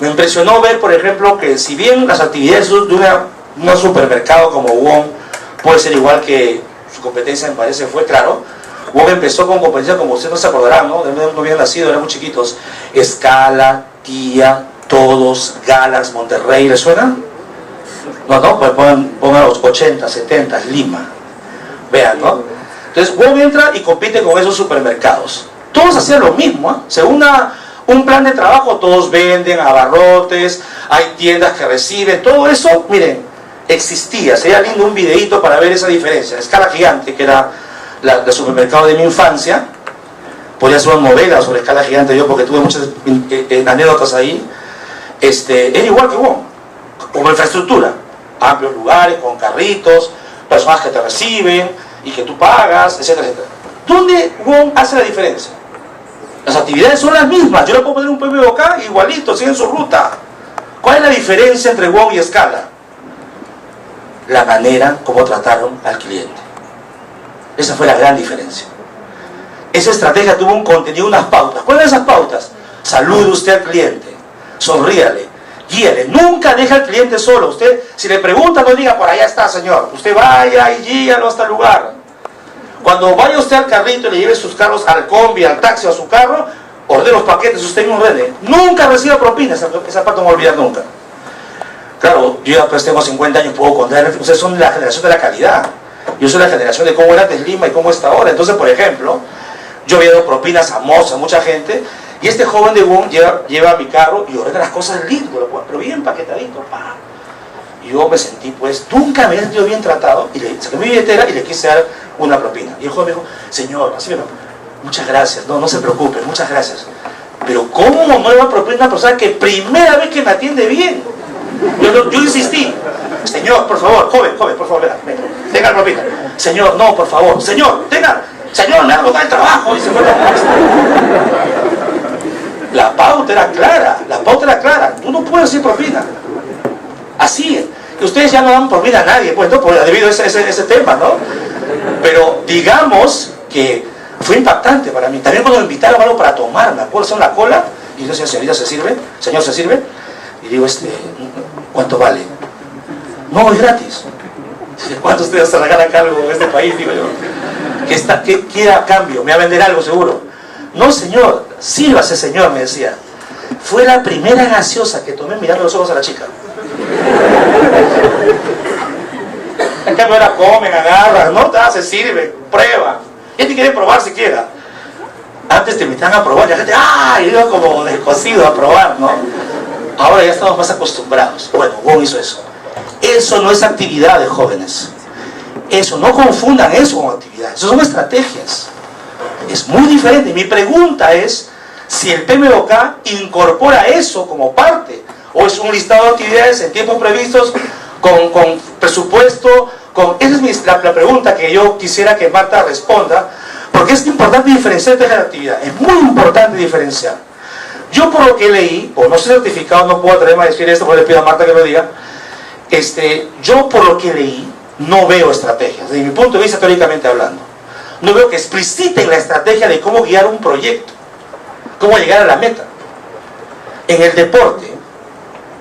[SPEAKER 2] Me impresionó ver, por ejemplo, que si bien las actividades de un supermercado como Wong puede ser igual que su competencia, me parece, fue claro. Wong empezó con competencias, como ustedes no se acordarán, ¿no? No habían nacido, eran muy chiquitos. Escala, Tía, Todos, Galax, Monterrey, ¿les suena? No, pues pongan los 80, 70, Lima. Vean, ¿no? Entonces Wong entra y compite con esos supermercados. Todos hacían lo mismo, ¿eh? Según un plan de trabajo, todos venden, abarrotes, hay tiendas que reciben, todo eso, miren, existía. Sería lindo un videíto para ver esa diferencia. Escala Gigante, que era el supermercado de mi infancia, podría hacer una novela sobre Escala Gigante yo, porque tuve muchas anécdotas ahí. Era igual que Wong, como infraestructura, amplios lugares, con carritos, personas que te reciben y que tú pagas, etcétera, etcétera. ¿Dónde Wong hace la diferencia? Las actividades son las mismas, yo le puedo poner un PMBOK igualito, siguen su ruta. ¿Cuál es la diferencia entre Wong y Escala? La manera como trataron al cliente. Esa fue la gran diferencia. Esa estrategia tuvo un contenido, unas pautas. ¿Cuáles son esas pautas? Salude usted al cliente, sonríale, guíale. Nunca deja al cliente solo. Usted, si le pregunta, no diga, por allá está, señor. Usted vaya y guíalo hasta el lugar. Cuando vaya usted al carrito y le lleve sus carros al combi, al taxi o a su carro, ordene los paquetes, usted mismo ordene. Nunca reciba propinas, esa parte no voy a olvidar nunca. Claro, yo ya pues tengo 50 años, puedo contar. Ustedes son la generación de la calidad. Yo soy la generación de cómo era antes Lima y cómo está ahora. Entonces, por ejemplo, yo había dado propinas a Moza, a mucha gente, y este joven de Wong lleva mi carro y ordena las cosas lindo, pero bien empaquetadito. Pa. Y yo me sentí, pues, nunca me había sentido bien tratado, y le saqué mi billetera y le quise dar una propina. Y el joven me dijo, señor, así me dijo, muchas gracias, no se preocupe, muchas gracias. Pero ¿cómo no le va a proponer a una persona que primera vez que me atiende bien? Yo insistí, señor, por favor, joven, por favor, venga, tenga la propina. Señor, no, por favor, señor, tenga, señor, me ha botado el trabajo. Y se fue la pauta era clara, tú no puedes decir propina. Así es, que ustedes ya no dan propina a nadie, pues, ¿no? Debido a ese tema, ¿no? Pero digamos que fue impactante para mí. También cuando me invitaron algo para tomar, me acuerdo, en la cola, y yo decía, señorita, ¿se sirve? Señor, ¿se sirve? Y digo, ¿cuánto vale? No, es gratis. ¿Cuántos de ustedes se regalan algo en este país? Digo yo. ¿Qué quiere a cambio? ¿Me va a vender algo seguro? No, señor, sírvase, señor, me decía. Fue la primera gaseosa que tomé mirando los ojos a la chica. En cambio ahora comen, agarran, no, se sirve, prueba. Y te quiere probar siquiera. Antes te invitaban a probar y la gente, y iba como descosido a probar, ¿no? Ahora ya estamos más acostumbrados. Bueno, Wong hizo eso. Eso no es actividad de jóvenes. Eso, no confundan eso con actividad. Eso son estrategias. Es muy diferente. Mi pregunta es si el PMBOK incorpora eso como parte, o es un listado de actividades en tiempos previstos, con presupuesto, esa es la pregunta que yo quisiera que Marta responda, porque es importante diferenciar esta actividad. Es muy importante diferenciar. Yo por lo que leí, o no soy certificado, no puedo atreverme a decir esto, porque le pido a Marta que lo diga, yo por lo que leí, no veo estrategias, desde mi punto de vista teóricamente hablando. No veo que expliciten la estrategia de cómo guiar un proyecto, cómo llegar a la meta. En el deporte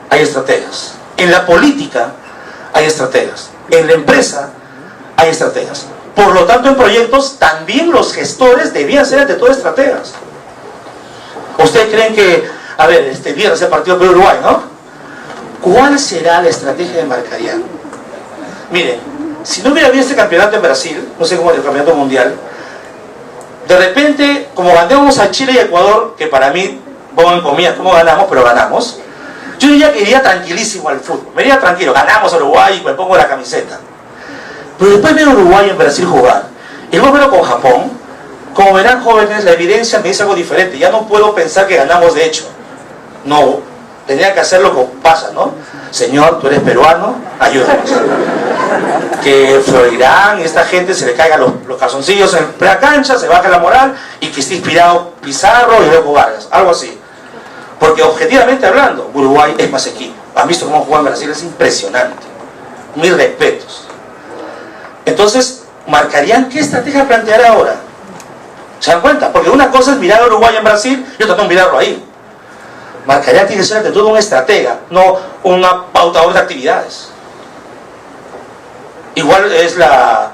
[SPEAKER 2] hay estrategias, En la política hay estrategas, en la empresa hay estrategas. Por lo tanto, en proyectos también los gestores debían ser ante todo estrategas. ¿Ustedes creen que, a ver, este viernes el partido Perú-Uruguay, ¿no? ¿Cuál será la estrategia de Marcarián? Miren, si no hubiera habido este campeonato en Brasil, no sé cómo es el campeonato mundial, de repente, como ganamos a Chile y Ecuador, que para mí, pongo en comillas cómo ganamos, pero ganamos, yo diría que iría tranquilísimo al fútbol, me iría tranquilo, ganamos a Uruguay y me pongo la camiseta. Pero después veo a Uruguay en Brasil jugar, y luego veo con Japón. Como verán, jóvenes, la evidencia me dice algo diferente. Ya no puedo pensar que ganamos de hecho. No, tenía que hacer lo que pasa, ¿no? Señor, tú eres peruano, ayúdanos. Que Florirán, esta gente se le caigan los calzoncillos en plena cancha, se baja la moral y que esté inspirado Pizarro y luego Vargas, algo así. Porque objetivamente hablando, Uruguay es más equipo. ¿Han visto cómo juega en Brasil? Es impresionante. Mis respetos. Entonces, ¿Marcarián qué estrategia planteará ahora? ¿Se dan cuenta? Porque una cosa es mirar a Uruguay en Brasil y otra no mirarlo ahí. Marcarián tiene que ser ante todo un estratega, no un pautador de actividades. Igual es la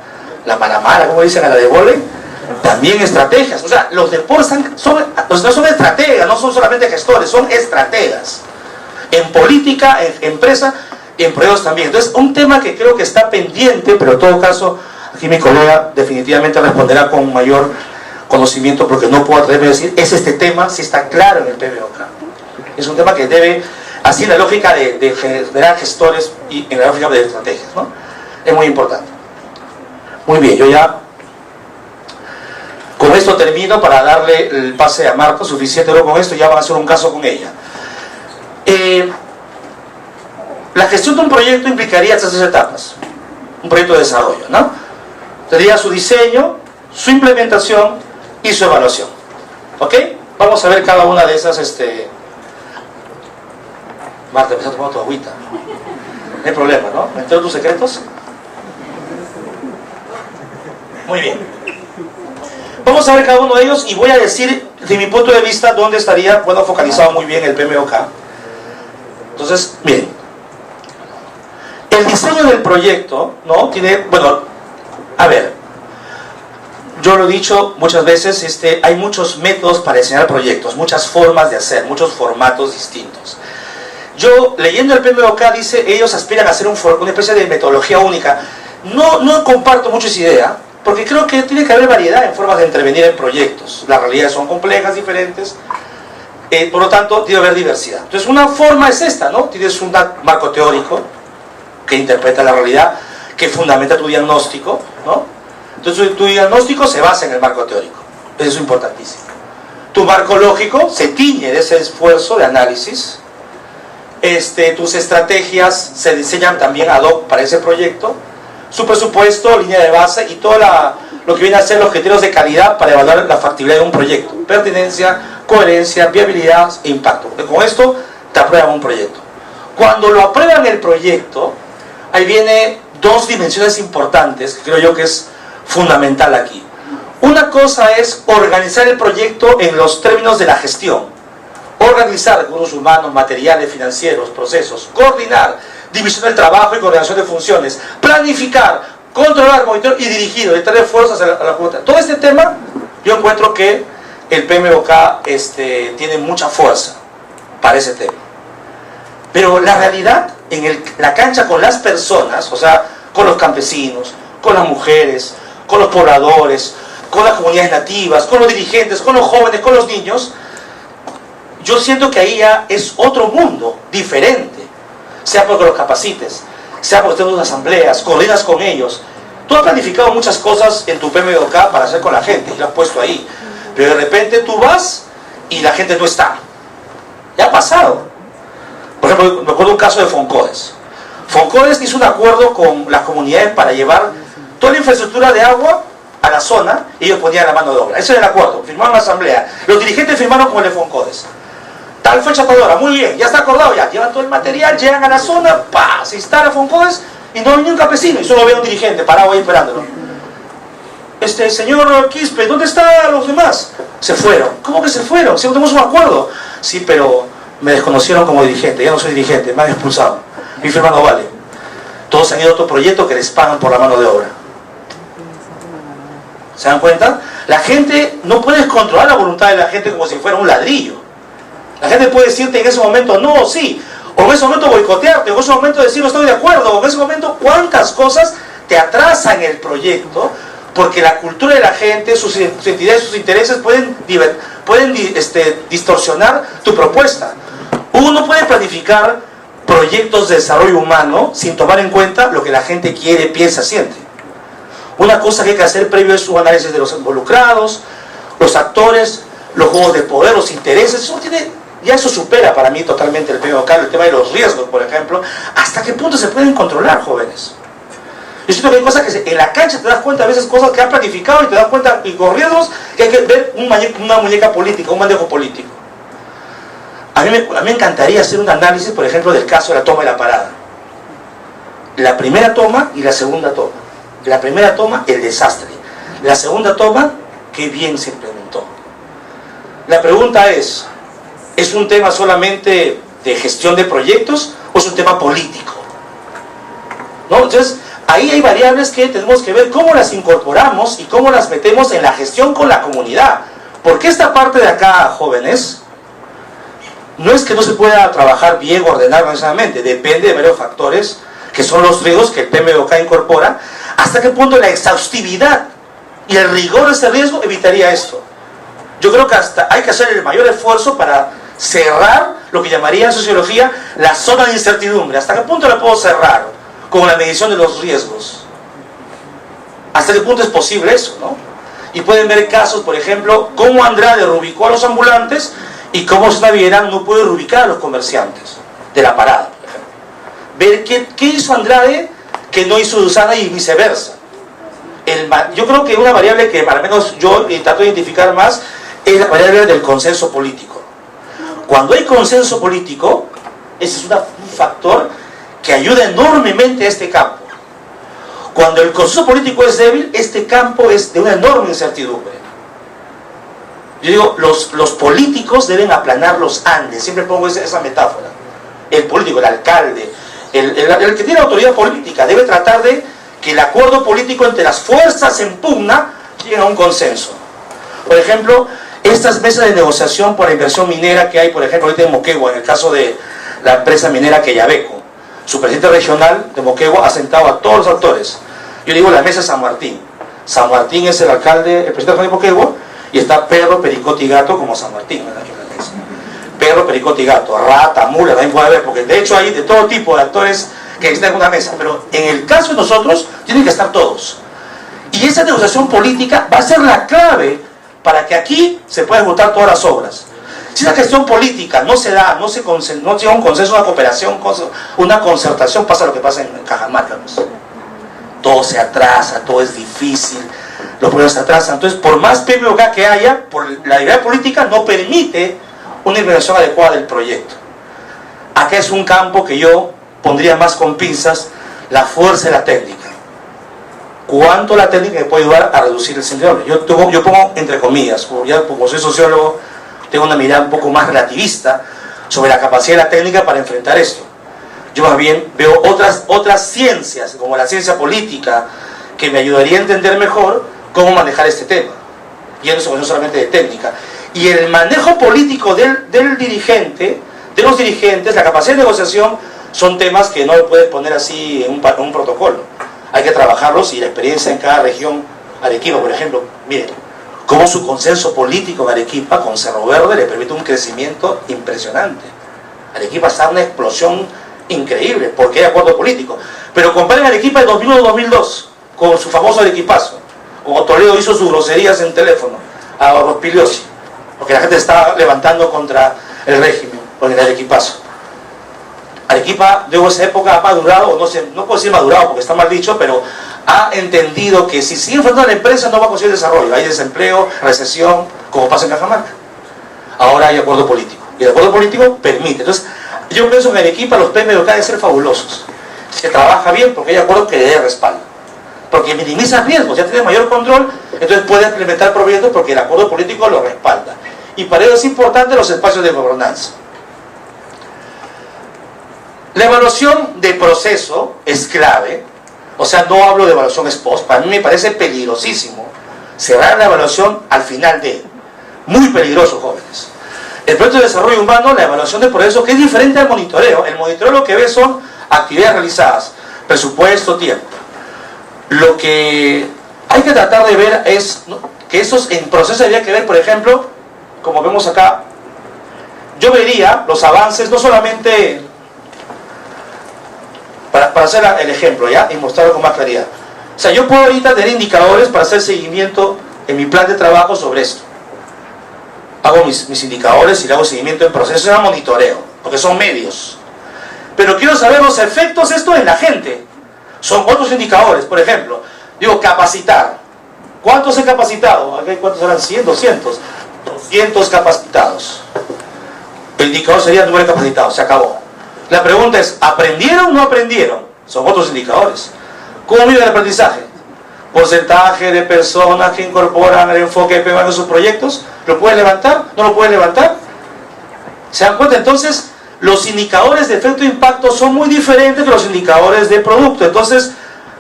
[SPEAKER 2] maramara, como dicen a la de vóley, también estrategias. O sea, los deportes no son estrategas, no son solamente gestores, son estrategas. En política, en empresa y en proyectos también. Entonces, un tema que creo que está pendiente, pero en todo caso, aquí mi colega definitivamente responderá con mayor conocimiento, porque no puedo atreverme a decir, es este tema, si está claro en el PMOK. Es un tema que debe, así en la lógica de generar gestores y en la lógica de estrategias, ¿no? Es muy importante. Muy bien, yo ya con esto termino para darle el pase a Marco, suficiente luego con esto, ya van a hacer un caso con ella. La gestión de un proyecto implicaría estas 3 etapas. Un proyecto de desarrollo, ¿no? Tendría su diseño, su implementación y su evaluación. ¿Ok? Vamos a ver cada una de esas. Marta, empieza a tomar tu agüita. No hay problema, ¿no? ¿Me entero tus secretos? Muy bien. Vamos a ver cada uno de ellos y voy a decir, de mi punto de vista, dónde estaría, bueno, focalizado muy bien el PMOK. Entonces, miren. El diseño del proyecto, ¿no? Tiene, bueno, a ver, yo lo he dicho muchas veces, hay muchos métodos para diseñar proyectos, muchas formas de hacer, muchos formatos distintos. Yo, leyendo el PMOK, dice, ellos aspiran a hacer una especie de metodología única. No comparto mucho esa idea, porque creo que tiene que haber variedad en formas de intervenir en proyectos. Las realidades son complejas, diferentes, por lo tanto, debe haber diversidad. Entonces, una forma es esta, ¿no? Tienes un marco teórico que interpreta la realidad, que fundamenta tu diagnóstico, ¿no? Entonces tu diagnóstico se basa en el marco teórico, eso es importantísimo. Tu marco lógico se tiñe de ese esfuerzo de análisis. Tus estrategias se diseñan también ad hoc para ese proyecto. Su presupuesto, línea de base y todo lo que viene a ser los criterios de calidad para evaluar la factibilidad de un proyecto. Pertinencia, coherencia, viabilidad e impacto. Con esto te aprueban un proyecto. Cuando lo aprueban el proyecto, ahí viene 2 dimensiones importantes, que creo yo que es fundamental aquí. Una cosa es organizar el proyecto en los términos de la gestión. Organizar recursos humanos, materiales, financieros, procesos. Coordinar, división del trabajo y coordinación de funciones. Planificar, controlar, monitorear y dirigir, orientar esfuerzos a la Junta. Todo este tema, yo encuentro que el PMOK tiene mucha fuerza para ese tema. Pero la realidad, en la cancha con las personas, o sea, con los campesinos, con las mujeres, con los pobladores, con las comunidades nativas, con los dirigentes, con los jóvenes, con los niños, yo siento que ahí ya es otro mundo, diferente. Sea porque los capacites, sea porque tengas unas asambleas, coordinas con ellos. Tú has planificado muchas cosas en tu PMOK para hacer con la gente, y lo has puesto ahí. Pero de repente tú vas y la gente no está. Ya ha pasado. Por ejemplo, me acuerdo un caso de Foncodes. Foncodes hizo un acuerdo con las comunidades para llevar toda la infraestructura de agua a la zona y ellos ponían la mano de obra. Ese era el acuerdo. Firmaron la asamblea. Los dirigentes firmaron con el de Foncodes. Tal fecha, tal hora. Muy bien, ya está acordado ya. Llevan todo el material, llegan a la zona, ¡pah! Se instala Foncodes y no hay ni un campesino. Y solo ve a un dirigente parado ahí esperándolo. Señor Quispe, ¿dónde están los demás? Se fueron. ¿Cómo que se fueron? Si no tenemos un acuerdo. Sí, pero me desconocieron como dirigente. Ya no soy dirigente, me han expulsado. Mi firma no vale. Todos han ido a otro proyecto que les pagan por la mano de obra. ¿Se dan cuenta? La gente, no puedes controlar la voluntad de la gente como si fuera un ladrillo. La gente puede decirte en ese momento no o sí, o en ese momento boicotearte, o en ese momento decir no estoy de acuerdo, o en ese momento cuántas cosas te atrasan el proyecto, porque la cultura de la gente, sus entidades, sus intereses pueden distorsionar tu propuesta. Uno no puede planificar proyectos de desarrollo humano sin tomar en cuenta lo que la gente quiere, piensa, siente. Una cosa que hay que hacer previo es un análisis de los involucrados, los actores, los juegos de poder, los intereses. Ya eso supera para mí totalmente el tema local, el tema de los riesgos, por ejemplo. ¿Hasta qué punto se pueden controlar, jóvenes? Yo siento que hay cosas que en la cancha te das cuenta, a veces cosas que han planificado y te das cuenta, y con riesgos, que hay que ver una muñeca política, un manejo político. A mí me encantaría hacer un análisis, por ejemplo, del caso de la toma y la parada. La primera toma y la segunda toma. La primera toma, el desastre. La segunda toma, qué bien se implementó. La pregunta es un tema solamente de gestión de proyectos o es un tema político? ¿No? Entonces, ahí hay variables que tenemos que ver cómo las incorporamos y cómo las metemos en la gestión con la comunidad. Porque esta parte de acá, jóvenes, no es que no se pueda trabajar bien o ordenar necesariamente, depende de varios factores que son los riesgos que el PMBOK incorpora. ¿Hasta qué punto la exhaustividad y el rigor de ese riesgo evitaría esto? Yo creo que hasta hay que hacer el mayor esfuerzo para cerrar lo que llamaría en sociología la zona de incertidumbre. ¿Hasta qué punto la puedo cerrar con la medición de los riesgos? ¿Hasta qué punto es posible eso, no? Y pueden ver casos, por ejemplo, cómo Andrade rubicó a los ambulantes y cómo Susana Villarán no puede rubicar a los comerciantes de la parada, por ejemplo. Ver qué hizo Andrade que no hizo Susana y viceversa. Yo creo que una variable que al menos yo trato de identificar más es la variable del consenso político. Cuando hay consenso político, ese es un factor que ayuda enormemente a este campo. Cuando el consenso político es débil, este campo es de una enorme incertidumbre. Yo digo, los políticos deben aplanar los Andes, siempre pongo esa metáfora. El político, el alcalde, el que tiene autoridad política debe tratar de que el acuerdo político entre las fuerzas en pugna llegue a un consenso. Por ejemplo, estas mesas de negociación por la inversión minera que hay, por ejemplo, ahorita en Moquegua, en el caso de la empresa minera Quellaveco, su presidente regional de Moquegua ha sentado a todos los actores. Yo digo la mesa de San Martín. San Martín es el alcalde, el presidente de Moquegua, y está Perro, Pericote y Gato como San Martín, ¿verdad? Perro, Pericote y Gato, rata, mula, también puede haber, porque de hecho hay de todo tipo de actores que existen en una mesa, pero en el caso de nosotros tienen que estar todos. Y esa negociación política va a ser la clave para que aquí se puedan votar todas las obras. Si la gestión política no se da, no llega un consenso, una cooperación, una concertación, pasa lo que pasa en Cajamarca. Todo se atrasa, todo es difícil, los proyectos se atrasan. Entonces, por más PMBOK que haya, por la idea política no permite una implementación adecuada del proyecto. Acá es un campo que yo pondría más con pinzas, la fuerza de la técnica. ¿Cuánto la técnica me puede ayudar a reducir el síndrome? Yo pongo entre comillas, como soy sociólogo, tengo una mirada un poco más relativista sobre la capacidad de la técnica para enfrentar esto. Yo más bien veo otras ciencias, como la ciencia política, que me ayudaría a entender mejor cómo manejar este tema. Y eso no solamente de técnica. Y el manejo político del dirigente, de los dirigentes, la capacidad de negociación, son temas que no puedes poner así en un protocolo. Hay que trabajarlos y la experiencia en cada región. Arequipa, por ejemplo, miren, cómo su consenso político en Arequipa con Cerro Verde le permite un crecimiento impresionante. Arequipa está en una explosión increíble porque hay acuerdo político. Pero comparen Arequipa de 2001-2002 con su famoso arequipazo. Como Toledo hizo sus groserías en teléfono a Rospiliosi, porque la gente estaba levantando contra el régimen, con el arequipazo. Arequipa, de esa época, ha madurado, no puedo decir madurado porque está mal dicho, pero ha entendido que si sigue enfrentando a la empresa no va a conseguir desarrollo. Hay desempleo, recesión, como pasa en Cajamarca. Ahora hay acuerdo político. Y el acuerdo político permite. Entonces, yo pienso que en Arequipa los PMBOK deben ser fabulosos. Se trabaja bien porque hay acuerdo que le dé respaldo. Porque minimiza riesgos, ya tiene mayor control, entonces puede implementar proyectos porque el acuerdo político lo respalda. Y para ello es importante los espacios de gobernanza. La evaluación de proceso es clave, o sea, no hablo de evaluación ex post, para mí me parece peligrosísimo cerrar la evaluación al final de, muy peligroso, jóvenes. El proyecto de desarrollo humano, la evaluación de proceso, que es diferente al monitoreo. El monitoreo lo que ve son actividades realizadas, presupuesto, tiempo. Lo que hay que tratar de ver es que esos en proceso habría que ver, por ejemplo, como vemos acá, yo vería los avances no solamente para hacer el ejemplo, ¿ya? Y mostrarlo con más claridad. O sea, yo puedo ahorita tener indicadores para hacer seguimiento en mi plan de trabajo sobre esto. Hago mis indicadores y le hago seguimiento en proceso, es un monitoreo, porque son medios. Pero quiero saber los efectos de esto en la gente. Son otros indicadores, por ejemplo, digo, capacitar. ¿Cuántos he capacitado? ¿Cuántos eran? 100, 200. 200 capacitados. El indicador sería el número de capacitados, se acabó. La pregunta es, ¿aprendieron o no aprendieron? Son otros indicadores. ¿Cómo mide el aprendizaje? Porcentaje de personas que incorporan el enfoque de PMI en sus proyectos. ¿Lo pueden levantar? ¿No lo pueden levantar? ¿Se dan cuenta? Entonces, los indicadores de efecto de impacto son muy diferentes que los indicadores de producto. Entonces,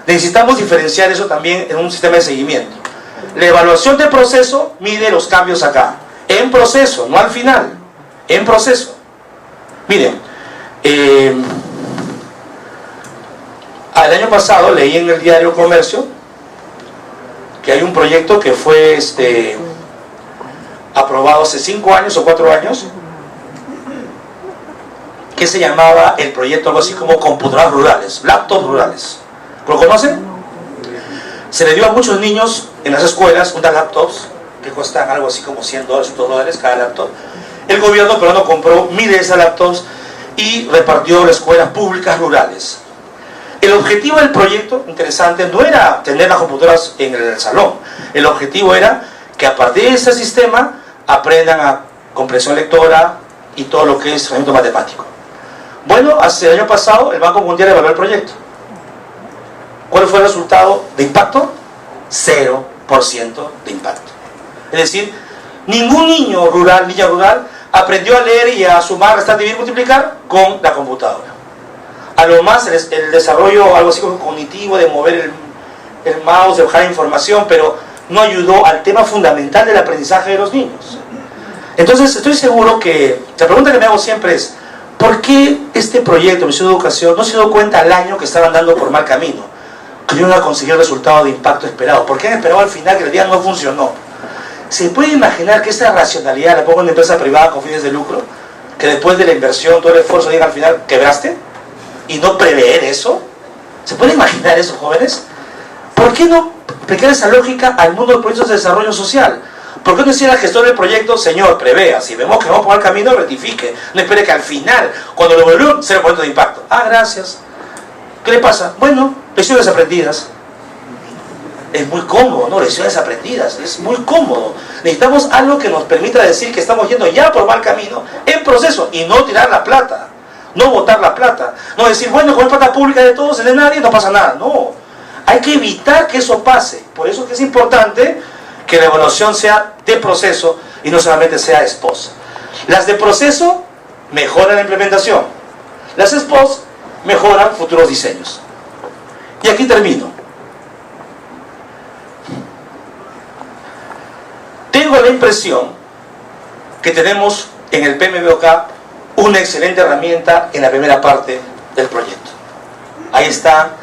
[SPEAKER 2] necesitamos diferenciar eso también en un sistema de seguimiento. La evaluación de proceso mide los cambios acá. En proceso, no al final. En proceso. Miren, el año pasado leí en el diario Comercio que hay un proyecto que fue aprobado hace 5 años o 4 años, que se llamaba el proyecto algo así como computadoras rurales, laptops rurales. ¿Lo conocen? Se le dio a muchos niños en las escuelas unas laptops que cuestan algo así como $100, $100 cada laptop. El gobierno peruano compró miles de esas laptops y repartió las escuelas públicas rurales. El objetivo del proyecto, interesante, no era tener las computadoras en el salón. El objetivo era que a partir de ese sistema aprendan a comprensión lectora y todo lo que es razonamiento matemático. Bueno, hace el año pasado el Banco Mundial evaluó el proyecto. ¿Cuál fue el resultado de impacto? 0% de impacto. Es decir, ningún niño rural, niña rural, aprendió a leer y a sumar, restar, dividir, multiplicar con la computadora. A lo más el desarrollo, algo así como cognitivo, de mover el mouse, de bajar información, pero no ayudó al tema fundamental del aprendizaje de los niños. Entonces, estoy seguro que la pregunta que me hago siempre es, ¿por qué este proyecto, Misión de Educación, no se dio cuenta al año que estaban dando por mal camino? Que no iban a conseguir el resultado de impacto esperado. ¿Por qué han esperado al final que el día no funcionó? ¿Se puede imaginar que esta racionalidad la pongo en una empresa privada con fines de lucro? Que después de la inversión, todo el esfuerzo, diga al final, ¿quebraste? ¿Y no prever eso? ¿Se puede imaginar eso, jóvenes? ¿Por qué no aplicar esa lógica al mundo de proyectos de desarrollo social? ¿Por qué no decir al gestor del proyecto, señor, prevea, si vemos que vamos por el camino, rectifique? No espere que al final, cuando lo evalúen, sea el proyecto de impacto. Ah, gracias. ¿Qué le pasa? Bueno, lecciones aprendidas. Es muy cómodo, ¿no? Lecciones aprendidas, es muy cómodo. Necesitamos algo que nos permita decir que estamos yendo ya por mal camino, en proceso, y no tirar la plata. No botar la plata, no decir, bueno, con la plata pública de todos, de nadie, no pasa nada. No, hay que evitar que eso pase. Por eso que es importante que la evaluación sea de proceso y no solamente sea ex post. Las de proceso mejoran la implementación, las ex post mejoran futuros diseños. Y aquí termino. Tengo la impresión que tenemos en el PMBOK una excelente herramienta en la primera parte del proyecto. Ahí está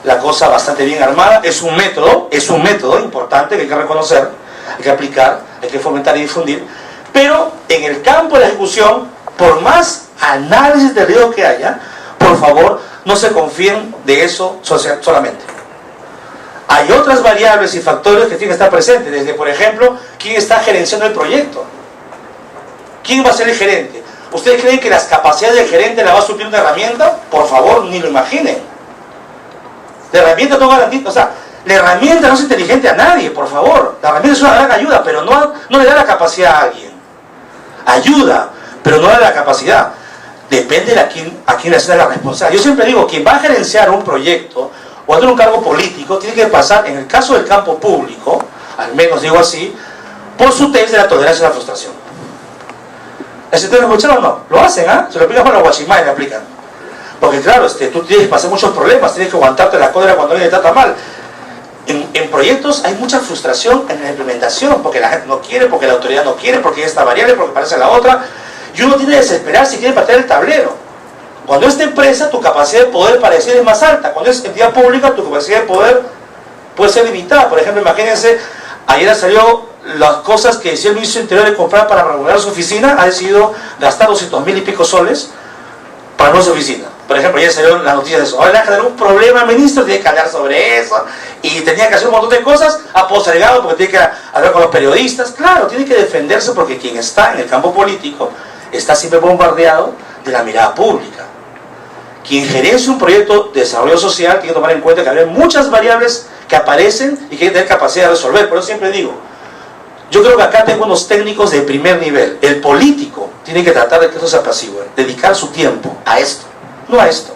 [SPEAKER 2] la cosa bastante bien armada. Es un método importante que hay que reconocer, hay que aplicar, hay que fomentar y difundir. Pero en el campo de la ejecución, por más análisis de riesgo que haya, por favor, no se confíen de eso solamente. Hay otras variables y factores que tienen que estar presentes, desde, por ejemplo, quién está gerenciando el proyecto. ¿Quién va a ser el gerente? ¿Ustedes creen que las capacidades del gerente la va a suplir una herramienta? Por favor, ni lo imaginen. La herramienta no garantiza, o sea, la herramienta no es inteligente a nadie, por favor. La herramienta es una gran ayuda, pero no le da la capacidad a alguien. Ayuda, pero no le da la capacidad. Depende de a quién le hace la responsabilidad. Yo siempre digo, quien va a gerenciar un proyecto o a tener un cargo político, tiene que pasar, en el caso del campo público, al menos digo así, por su test de la tolerancia a la frustración. ¿Ustedes lo escucharon o no? Lo hacen, ¿ah? Se lo aplican para los guachimanes, le aplican. Porque claro, tú tienes que pasar muchos problemas, tienes que aguantarte la cólera cuando alguien te trata mal. En proyectos hay mucha frustración en la implementación, porque la gente no quiere, porque la autoridad no quiere, porque esta variable, porque parece la otra, y uno tiene que desesperarse y quiere patear el tablero. Cuando es empresa, tu capacidad de poder para decir es más alta. Cuando es entidad pública, tu capacidad de poder puede ser limitada. Por ejemplo, imagínense, ayer salió las cosas que decía el ministro del Interior de comprar para regular su oficina, ha decidido gastar 200.000 y pico soles para no su oficina. Por ejemplo, ayer salió la noticia de eso. Ahora le generó un problema, ministro, tiene que hablar sobre eso, y tenía que hacer un montón de cosas, ha postergado porque tiene que hablar con los periodistas. Claro, tiene que defenderse porque quien está en el campo político está siempre bombardeado de la mirada pública. Quien gerencia un proyecto de desarrollo social tiene que tomar en cuenta que hay muchas variables que aparecen y que hay que tener capacidad de resolver. Por eso siempre digo, yo creo que acá tengo unos técnicos de primer nivel. El político tiene que tratar de que esto se apacigüe, dedicar su tiempo a esto, no a esto.